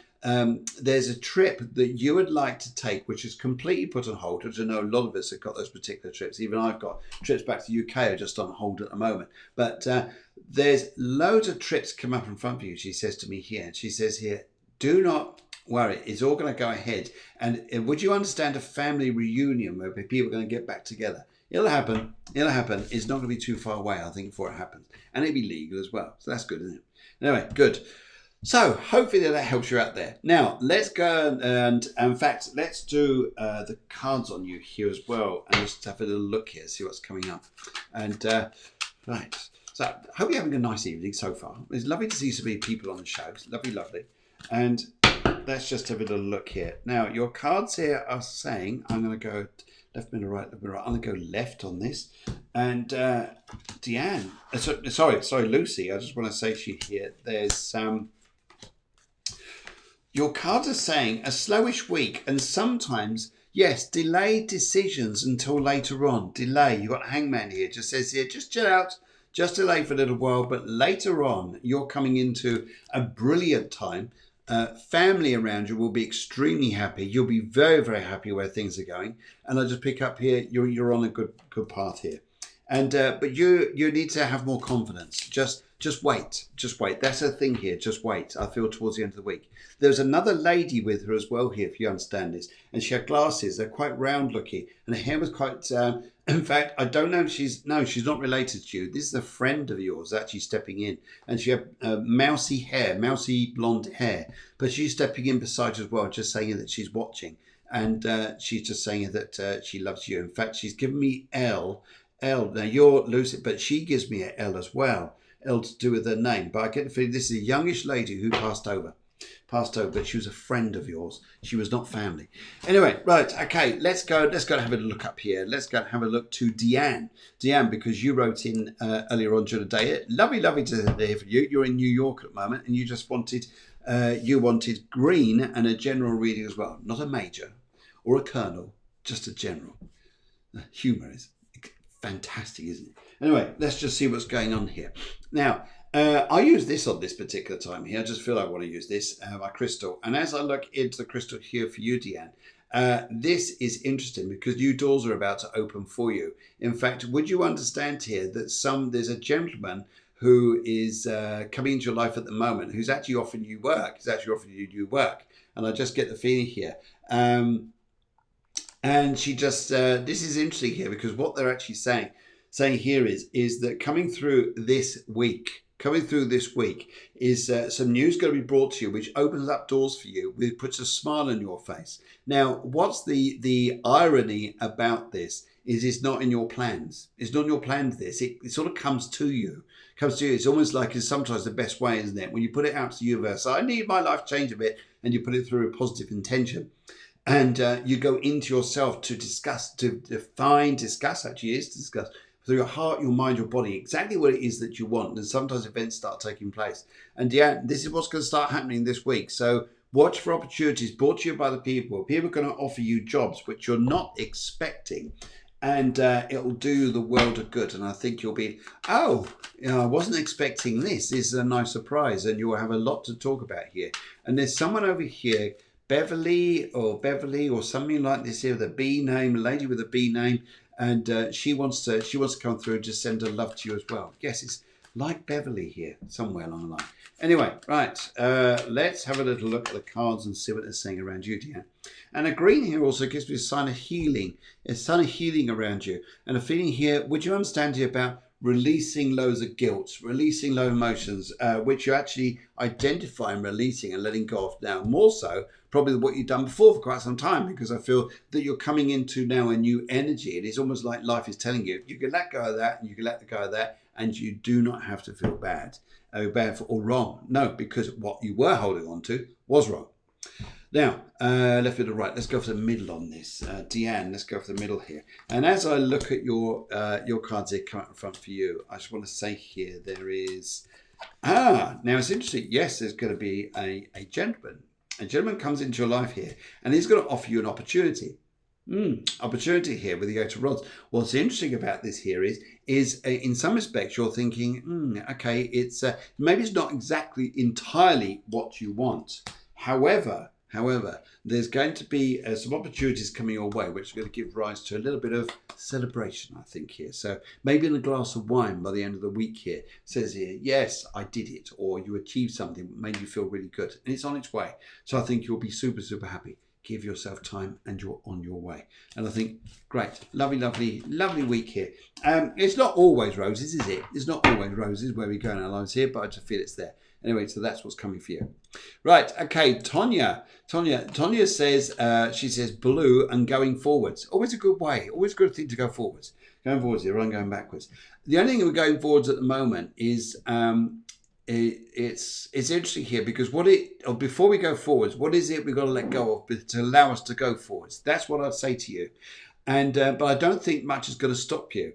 there's a trip that you would like to take, which is completely put on hold, which I know a lot of us have got those particular trips. Even I've got trips back to the UK are just on hold at the moment. But there's loads of trips come up in front of you, she says to me here. And she says here, do not worry, it's all going to go ahead. And would you understand a family reunion where people are going to get back together? It'll happen. It'll happen. It's not going to be too far away, I think, before it happens. And it'll be legal as well. So that's good, isn't it? Anyway, good. So hopefully that helps you out there. Now, let's go and in fact, let's do the cards on you here as well. And just have a little look here, see what's coming up. And right. So I hope you're having a nice evening so far. It's lovely to see so many people on the show. It's lovely, lovely. And let's just have a little look here. Now, your cards here are saying, I'm going to go left, middle, right, left, middle, right. I'm going to go left on this. And Deanne, sorry, Lucy, I just want to say to you here, there's your cards are saying a slowish week and sometimes, yes, delayed decisions until later on. Delay. You've got Hangman here. Just says here, just chill out. Just delay for a little while, but later on, you're coming into a brilliant time. Family around you will be extremely happy. You'll be very, very happy where things are going. And I just pick up here, you're on a good path here. And but you need to have more confidence. Just wait. That's the thing here. Just wait. I feel towards the end of the week. There's another lady with her as well here, if you understand this. And she had glasses. They're quite round looking, and her hair was quite. In fact, I don't know if she's not related to you. This is a friend of yours actually stepping in, and she had mousy blonde hair. But she's stepping in beside you as well, just saying that she's watching, and she's just saying that she loves you. In fact, she's given me L. Now you're Lucy, but she gives me an L as well. L to do with her name. But I get the feeling this is a youngish lady who passed over, but she was a friend of yours. She was not family. Anyway, right, okay, let's go and have a look up here. Let's go and have a look to Deanne. Deanne, because you wrote in earlier on during the day. Lovely to hear from you. You're in New York at the moment, and you just wanted green and a general reading as well. Not a major or a colonel, just a general. Humour is fantastic, isn't it? Anyway, let's just see what's going on here. Now, I use this on this particular time here. I just feel I want to use this, my crystal. And as I look into the crystal here for you, Deanne, this is interesting because new doors are about to open for you. In fact, would you understand here that there's a gentleman who is coming into your life at the moment who's actually offering you work. He's actually offering you new work. And I just get the feeling here. And she just, this is interesting here because what they're actually saying here is that coming through this week is some news going to be brought to you, which opens up doors for you, which puts a smile on your face. Now, what's the irony about this is it's not in your plans. It's not in your plans, this. It sort of comes to you. It's almost like it's sometimes the best way, isn't it? When you put it out to the universe, I need my life to change a bit, and you put it through a positive intention. And you go into yourself to discuss through your heart, your mind, your body, exactly what it is that you want. And sometimes events start taking place. And yeah, this is what's going to start happening this week. So watch for opportunities brought to you by the people. People are going to offer you jobs which you're not expecting. And it'll do the world of good. And I think you'll be, I wasn't expecting this. This is a nice surprise. And you'll have a lot to talk about here. And there's someone over here, Beverly or something like this here, with a B name, a lady with a B name. And she wants to come through and just send her love to you as well. Yes, it's like Beverly here, somewhere along the line. Anyway, right, let's have a little look at the cards and see what they're saying around you, Deanne. And a green here also gives me a sign of healing. A sign of healing around you. And a feeling here, would you understand here about releasing loads of guilt, releasing low emotions, which you actually identify and releasing and letting go of now. More so, probably what you've done before for quite some time, because I feel that you're coming into now a new energy. It is almost like life is telling you, you can let go of that and you can let go of that, and you do not have to feel bad or wrong. No, because what you were holding on to was wrong. Now, left, middle, right. Let's go for the middle on this. Deanne, let's go for the middle here. And as I look at your cards here come out in front for you, I just want to say here there is... now it's interesting. Yes, there's going to be a gentleman. A gentleman comes into your life here, and he's going to offer you an opportunity. Opportunity here with the Eight of Rods. What's interesting about this here is in some respects you're thinking, okay, it's maybe it's not exactly entirely what you want. However, there's going to be some opportunities coming your way, which are going to give rise to a little bit of celebration, I think, here. So maybe in a glass of wine by the end of the week here. It says here, yes, I did it, or you achieved something that made you feel really good, and it's on its way. So I think you'll be super, super happy. Give yourself time and you're on your way. And I think, great, lovely week here. It's not always roses, is it? It's not always roses where we go in our lives here, but I just feel it's there. Anyway, so that's what's coming for you. Right, okay, Tonya says, she says blue and going forwards. Always a good way, always a good thing to go forwards. Going forwards here, I'm going backwards. The only thing we're going forwards at the moment is it's interesting here because before we go forwards, what is it we've got to let go of to allow us to go forwards? That's what I'd say to you. And but I don't think much is going to stop you.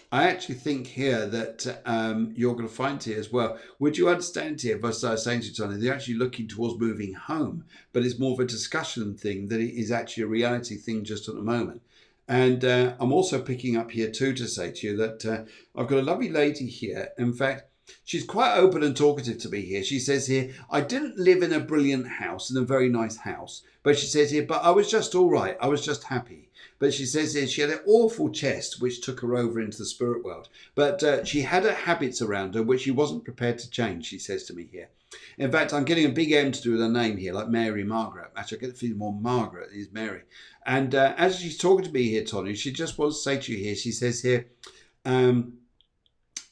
I actually think here that you're going to find here as well. Would you understand here if I started saying to you, Tony, they're actually looking towards moving home, but it's more of a discussion thing than it is actually a reality thing just at the moment. And I'm also picking up here too to say to you that I've got a lovely lady here. In fact, she's quite open and talkative to me here. She says here, I didn't live in a brilliant house, in a very nice house. But she says here, but I was just all right. I was just happy. But she says here, she had an awful chest, which took her over into the spirit world. But she had her habits around her, which she wasn't prepared to change, she says to me here. In fact, I'm getting a big M to do with her name here, like Mary Margaret. Actually, I get the feeling more Margaret is Mary. And as she's talking to me here, Tony, she just wants to say to you here, she says here,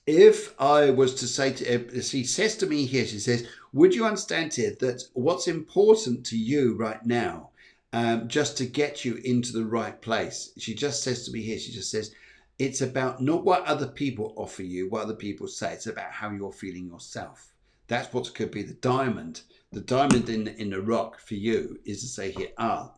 if I was to say to, she says to me here, she says, would you understand here that what's important to you right now, just to get you into the right place? She just says to me here, she just says, it's about not what other people offer you, what other people say. It's about how you're feeling yourself. That's what could be the diamond. The diamond in the rock for you is to say here,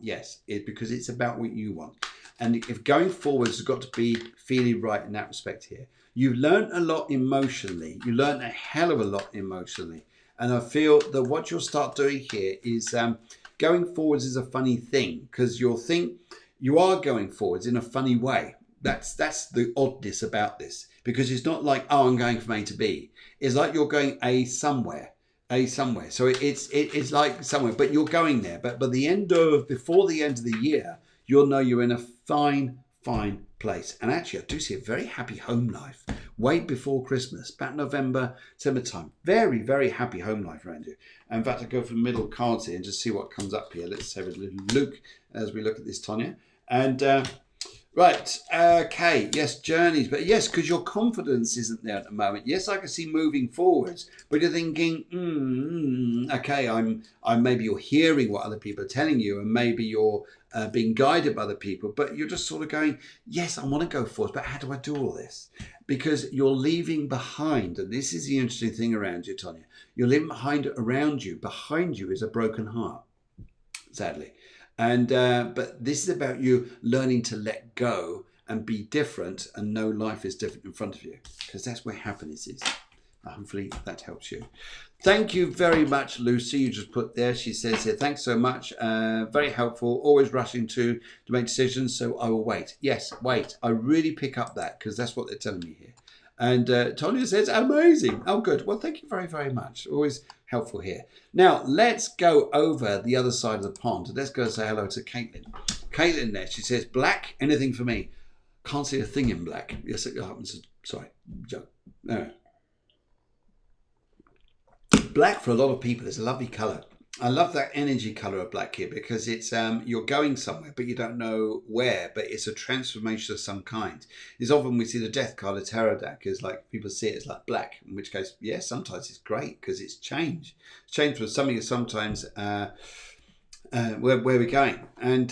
yes, because it's about what you want. And if going forward has got to be feeling right in that respect here. You've learned a lot emotionally. You learned a hell of a lot emotionally. And I feel that what you'll start doing here is going forwards is a funny thing because you'll think you are going forwards in a funny way. That's the oddness about this, because it's not like, I'm going from A to B. It's like you're going somewhere. So it's like somewhere, but you're going there. But before the end of the year, you'll know you're in a fine place. And actually, I do see a very happy home life way before Christmas, about November, December time. Very, very happy home life around you. In fact, I go for middle cards here and just see what comes up here. Let's have a little look as we look at this, Tonya. And right, okay, yes, journeys, but yes, because your confidence isn't there at the moment. Yes, I can see moving forwards, but you're thinking, okay, I'm maybe you're hearing what other people are telling you, and maybe you're being guided by other people, but you're just sort of going, yes, I want to go forward, but how do I do all this? Because you're leaving behind, and this is the interesting thing around you, Tonya. You're leaving behind you is a broken heart, sadly. And but this is about you learning to let go and be different and know life is different in front of you, because that's where happiness is. Hopefully that helps you. Thank you very much, Lucy. You just put there, she says here, thanks so much. Very helpful. Always rushing to make decisions, so I will wait. Yes, wait. I really pick up that because that's what they're telling me here. And Tonya says, amazing. Oh, good. Well, thank you very, very much. Always helpful here. Now, let's go over the other side of the pond. Let's go say hello to Caitlin. Caitlin there, she says, black, anything for me. Can't see a thing in black. Yes, it happens. Sorry, joke. No. Black for a lot of people is a lovely colour. I love that energy colour of black here because it's you're going somewhere but you don't know where, but it's a transformation of some kind. It's often we see the death card, the tarot deck, is like people see it as like black, in which case, yeah, sometimes it's great because it's change. It's change for something is sometimes where we're going. And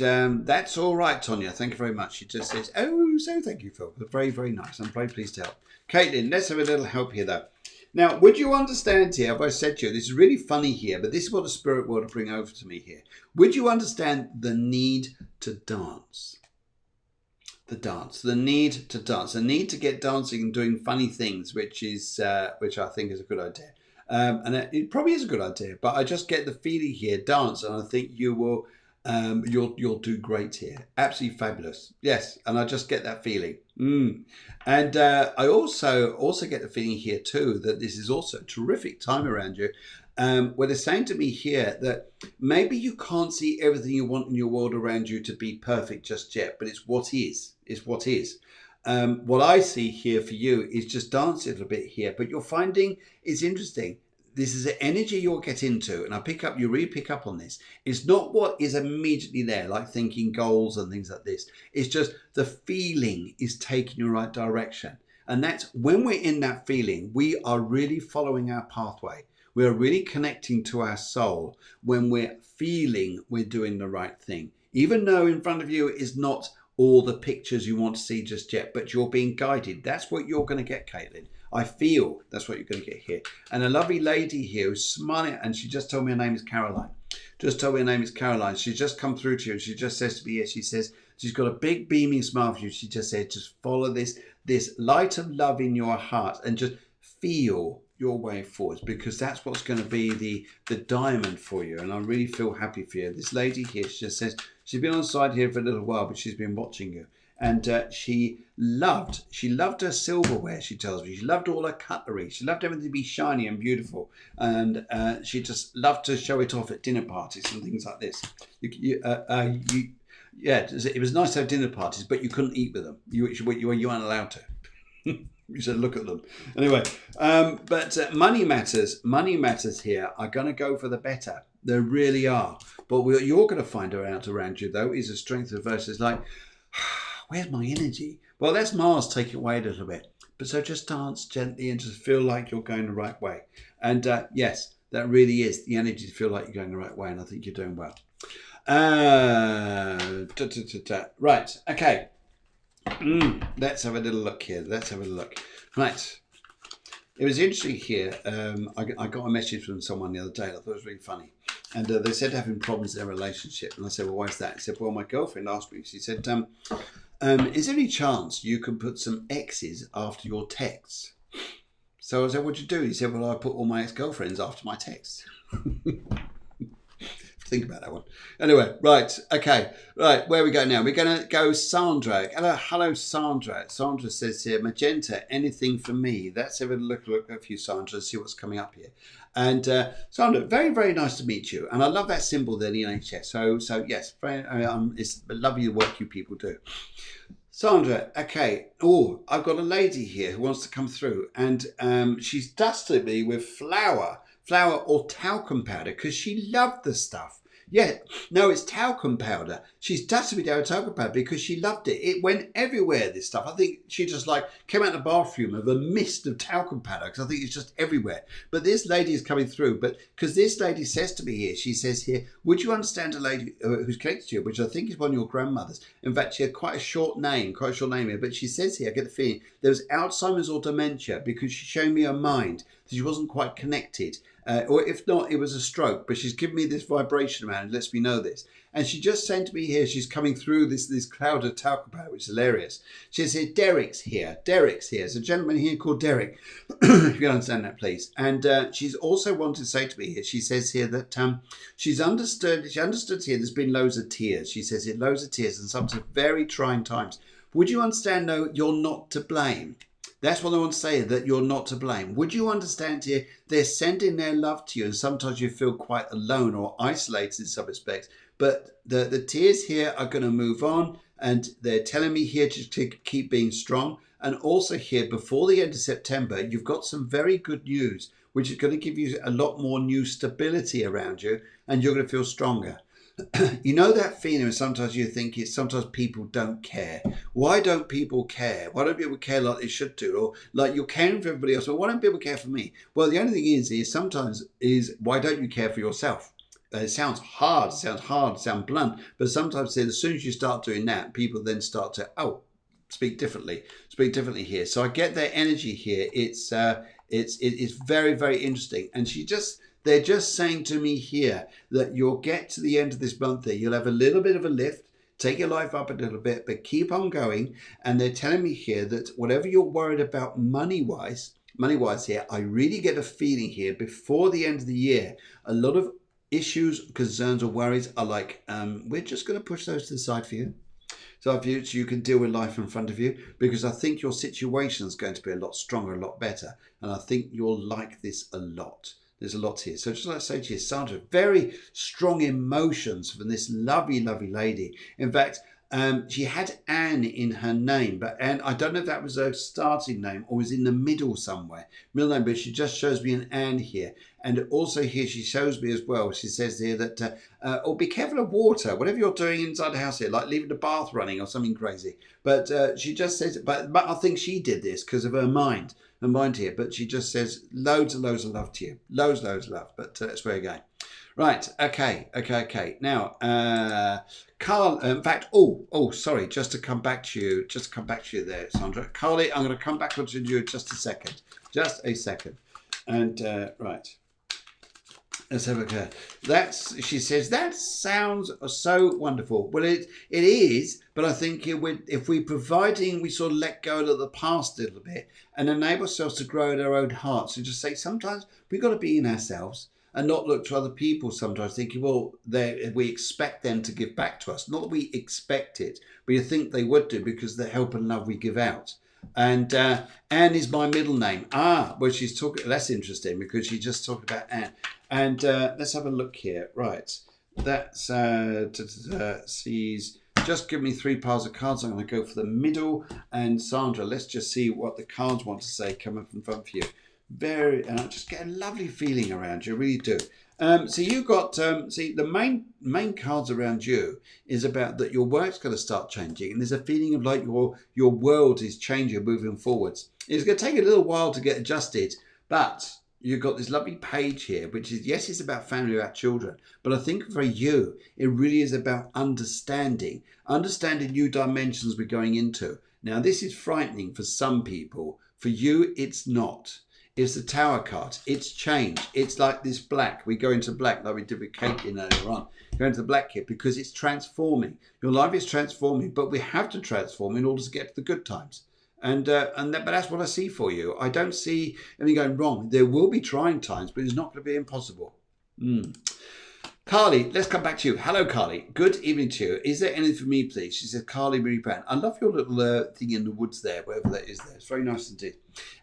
that's all right, Tonya. Thank you very much. She just says, oh, so thank you, Phil. Very, very nice. I'm very pleased to help. Caitlin, let's have a little help here though. Now, would you understand here, if I said to you, this is really funny here, but this is what the spirit world will bring over to me here. Would you understand the need to dance? The need to dance, the need to get dancing and doing funny things, which I think is a good idea. And it probably is a good idea, but I just get the feeling here, dance, and I think you will, you'll do great here. Absolutely fabulous. Yes, and I just get that feeling. And I also get the feeling here too that this is also a terrific time around you. Where they're saying to me here that maybe you can't see everything you want in your world around you to be perfect just yet, but it's what is. It's what is. What I see here for you is just dance a little bit here, but you're finding it's interesting. This is an energy you'll get into, and you really pick up on this. It's not what is immediately there, like thinking goals and things like this. It's just the feeling is taking you the right direction. And that's when we're in that feeling, we are really following our pathway. We are really connecting to our soul when we're feeling we're doing the right thing. Even though in front of you is not all the pictures you want to see just yet, but you're being guided. That's what you're going to get, Caitlin. I feel that's what you're going to get here. And a lovely lady here who's smiling, and she just told me her name is Caroline. Just told me her name is Caroline. She's just come through to you, and she just says to me here, she says, she's got a big beaming smile for you. She just said, just follow this light of love in your heart and just feel your way forwards, because that's what's going to be the diamond for you. And I really feel happy for you. This lady here, she just says, she's been on side here for a little while, but she's been watching you. And she loved her silverware, she tells me. She loved all her cutlery. She loved everything to be shiny and beautiful. And she just loved to show it off at dinner parties and things like this. Yeah, it was nice to have dinner parties, but you couldn't eat with them. You weren't allowed to. You said look at them. Anyway, but money matters here are going to go for the better. They really are. But what you're going to find out around you, though, is a strength of verses like, where's my energy? Well, that's Mars taking it away a little bit. But so just dance gently and just feel like you're going the right way. And yes, that really is the energy to feel like you're going the right way. And I think you're doing well. Right. Okay. Let's have a little look here. Right. It was interesting here. I got a message from someone the other day. I thought it was really funny. And they said they're having problems in their relationship. And I said, well, why is that? He said, well, my girlfriend asked me. She said, is there any chance you can put some X's after your texts? So I said, what'd you do? He said, well, I put all my ex-girlfriends after my texts. Think about that one. Anyway, right, okay. Right, where we go now? We're going to go Sandra. Hello, Sandra. Sandra says here, magenta, anything for me. Let's have a look at you, Sandra, see what's coming up here. And Sandra, very, very nice to meet you. And I love that symbol there, the NHS. So yes, it's lovely the work you people do. Sandra, okay. Oh, I've got a lady here who wants to come through. And she's dusted me with flour or talcum powder because she loved the stuff. Yeah, no, it's talcum powder. She's dusted me down with talcum powder because she loved it. It went everywhere, this stuff. I think she just like came out of the bathroom of a mist of talcum powder because I think it's just everywhere. But this lady is coming through. But because this lady says to me here, she says here, would you understand a lady who's connected to you, which I think is one of your grandmothers. In fact, she had quite a short name here. But she says here, I get the feeling there was Alzheimer's or dementia because she's showing me her mind that she wasn't quite connected. Or if not, it was a stroke. But she's given me this vibration around and lets me know this. And she just sent me here, she's coming through this cloud of talcum powder, which is hilarious. She says, Derek's here. There's a gentleman here called Derek. If you understand that, please. And she's also wanted to say to me here, she says here that she understood here there's been loads of tears. She says here, loads of tears and sometimes very trying times. Would you understand, though, you're not to blame? That's what I want to say, that you're not to blame. Would you understand here, they're sending their love to you and sometimes you feel quite alone or isolated in some respects. But the tears here are going to move on and they're telling me here to keep being strong. And also here, before the end of September, you've got some very good news, which is going to give you a lot more new stability around you and you're going to feel stronger. You know that feeling sometimes you think sometimes people don't care. Why don't people care? Why don't people care like they should do? Or like you're caring for everybody else. Well, why don't people care for me? Well, the only thing is sometimes why don't you care for yourself? It sounds hard, sounds blunt, but sometimes as soon as you start doing that, people then start to, speak differently here. So I get their energy here. It's very, very interesting. And they're just saying to me here that you'll get to the end of this month there. You'll have a little bit of a lift, take your life up a little bit, but keep on going. And they're telling me here that whatever you're worried about money-wise, money-wise here, I really get a feeling here before the end of the year, a lot of issues, concerns or worries are like, we're just going to push those to the side for you. So you can deal with life in front of you, because I think your situation is going to be a lot stronger, a lot better. And I think you'll like this a lot. There's a lot here. So just like I say to you, Sandra, very strong emotions from this lovely, lovely lady. In fact, she had Anne in her name, but Anne, I don't know if that was her starting name or was in the middle somewhere. Middle name, but she just shows me an Anne here. And also here she shows me as well, she says here that, be careful of water, whatever you're doing inside the house here, like leaving the bath running or something crazy. But she just says, but I think she did this because of her mind here. But she just says loads and loads of love to you. Loads of love. But that's where we're going. Right, okay. Now, Carl, in fact, sorry, just to come back to you there, Sandra. Carly, I'm going to come back to you just a second. And, right. Let's have a look. She says, that sounds so wonderful. Well, it is, but I think if we sort of let go of the past a little bit and enable ourselves to grow in our own hearts, and just say sometimes we've got to be in ourselves and not look to other people sometimes thinking, well, we expect them to give back to us. Not that we expect it, but you think they would do because of the help and love we give out. And Anne is my middle name. Well, she's talking. That's interesting because she just talked about Anne. And let's have a look here. Right, that's she's just given me 3 piles of cards. I'm going to go for the middle. And Sandra, let's just see what the cards want to say coming from front for you. And I just get a lovely feeling around you. I really do. So you've got, the main cards around you is about that your work's going to start changing, and there's a feeling of like your world is changing, moving forwards. It's going to take a little while to get adjusted, but you've got this lovely page here, which is, yes, it's about family, about children, but I think for you, it really is about understanding new dimensions we're going into. Now, this is frightening for some people. For you, it's not. It's the Tower card. It's change. It's like this black. We go into black like we did with Caitlin earlier on. Go into the black here because it's transforming. Your life is transforming, but we have to transform in order to get to the good times. But that's what I see for you. I don't see anything going wrong. There will be trying times, but it's not going to be impossible. Carly, let's come back to you. Hello, Carly. Good evening to you. Is there anything for me, please? She says, Carly Marie Brown. I love your little thing in the woods there, wherever that is there. It's very nice indeed.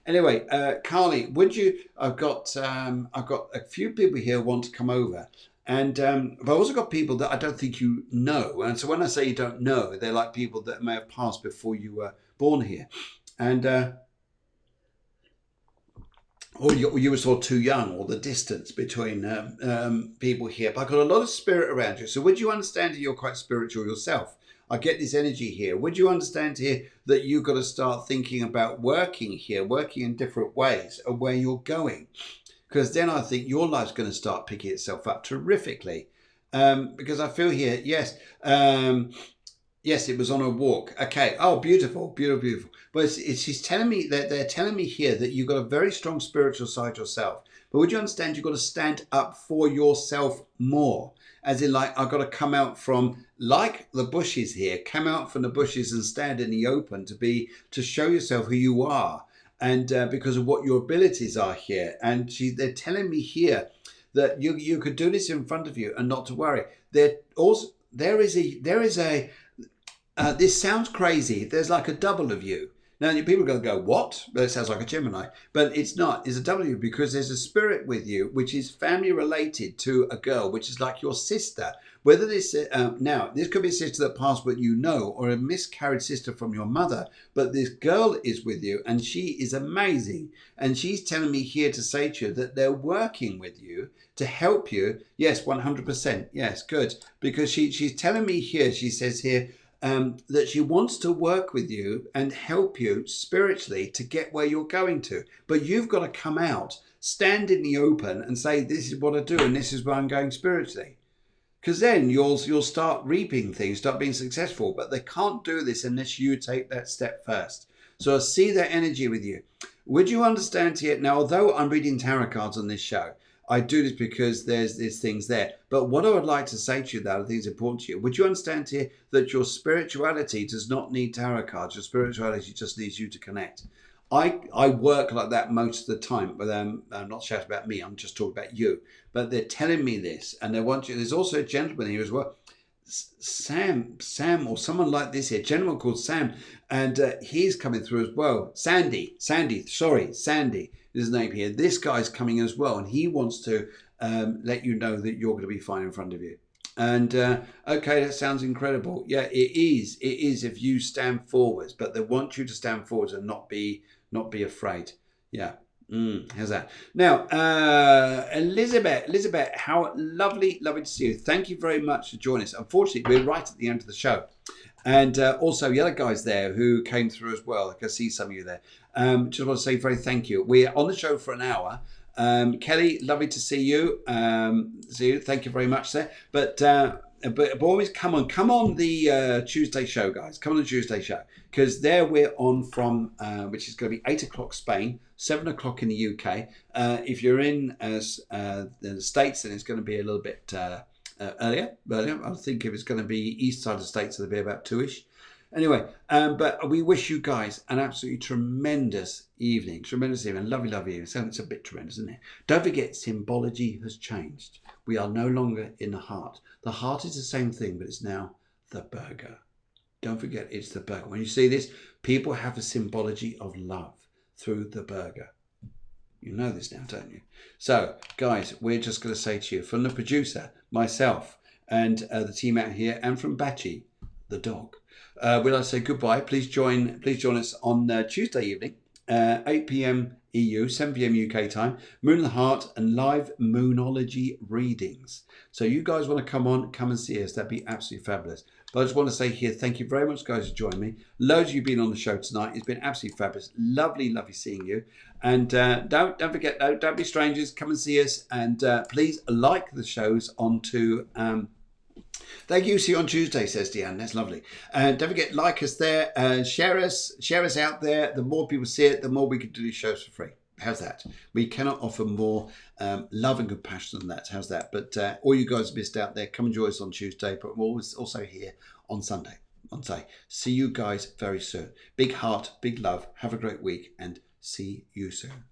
Anyway, Carly, would you? I've got a few people here who want to come over, and I've also got people that I don't think you know. And so when I say you don't know, they're like people that may have passed before you were born here, and. Or you were sort of too young, or the distance between people here. But I've got a lot of spirit around you. So would you understand you're quite spiritual yourself? I get this energy here. Would you understand here that you've got to start thinking about working here, working in different ways of where you're going? Because then I think your life's going to start picking itself up terrifically. Because I feel here, yes, it was on a walk. Okay. Oh, beautiful. But she's telling me that they're telling me here that you've got a very strong spiritual side yourself. But would you understand you've got to stand up for yourself more? As in, like, I've got to come out from, like the bushes here, come out from the bushes and stand in the open to show yourself who you are. And because of what your abilities are here. And they're telling me here that you could do this in front of you and not to worry. This sounds crazy. There's like a double of you. Now, people are going to go, what? Well, it sounds like a Gemini. But it's not. It's a W because there's a spirit with you, which is family related to a girl, which is like your sister. Whether this, now, this could be a sister that passed what you know, or a miscarried sister from your mother. But this girl is with you, and she is amazing. And she's telling me here to say to you that they're working with you to help you. Yes, 100%. Yes, good. Because she's telling me here, she says here, that she wants to work with you and help you spiritually to get where you're going to. But you've got to come out, stand in the open and say, this is what I do and this is where I'm going spiritually. Because then you'll start reaping things, start being successful. But they can't do this unless you take that step first. So I see that energy with you. Would you understand here? Now, although I'm reading tarot cards on this show, I do this because there's things there. But what I would like to say to you that I think is important to you, would you understand here that your spirituality does not need tarot cards? Your spirituality just needs you to connect. I work like that most of the time, but I'm not shouting about me. I'm just talking about you. But they're telling me this, and they want you. There's also a gentleman here as well, Sam, or someone like this here, a gentleman called Sam, and he's coming through as well. Sandy, Sandy is his name here. This guy's coming as well, and he wants to let you know that you're going to be fine in front of you. And okay, that sounds incredible. Yeah, it is. It is if you stand forwards, but they want you to stand forwards and not be afraid. Yeah. How's that? Now, Elizabeth, how lovely to see you. Thank you very much for joining us. Unfortunately, we're right at the end of the show. And also the other guys there who came through as well. I can see some of you there. Just want to say very thank you. We're on the show for an hour. Kelly, lovely to see you. Thank you very much there. But always come on the Tuesday show, guys. Come on the Tuesday show, because there we're on from which is going to be 8 o'clock Spain, 7 o'clock in the UK. If you're in the States, then it's going to be a little bit earlier. I think if it's going to be east side of the States, it'll be about 2ish. Anyway, but we wish you guys an absolutely tremendous evening. Lovely evening. So it's a bit tremendous, isn't it? Don't forget, symbology has changed. We are no longer in the heart. The heart is the same thing, but it's now the burger. Don't forget, it's the burger. When you see this, people have a symbology of love through the burger. You know this now, don't you? So, guys, we're just going to say to you, from the producer, myself, and the team out here, and from Batchy, the dog, we'd like to say goodbye. Please join us on Tuesday evening, 8 p.m. EU, 7 p.m. UK time, Moon in the Heart and live Moonology readings. So you guys want to come and see us. That'd be absolutely fabulous. But I just want to say here, thank you very much, guys, for joining me. Loads of you been on the show tonight. It's been absolutely fabulous. Lovely seeing you. And don't forget, don't be strangers. Come and see us. And please like the shows onto... Thank you. See you on Tuesday, says Deanne. That's lovely. Don't forget, like us there. Share us out there. The more people see it, the more we can do these shows for free. How's that? We cannot offer more love and compassion than that. How's that? But all you guys missed out there, come and join us on Tuesday. But we're always also here on Sunday. See you guys very soon. Big heart, big love. Have a great week and see you soon.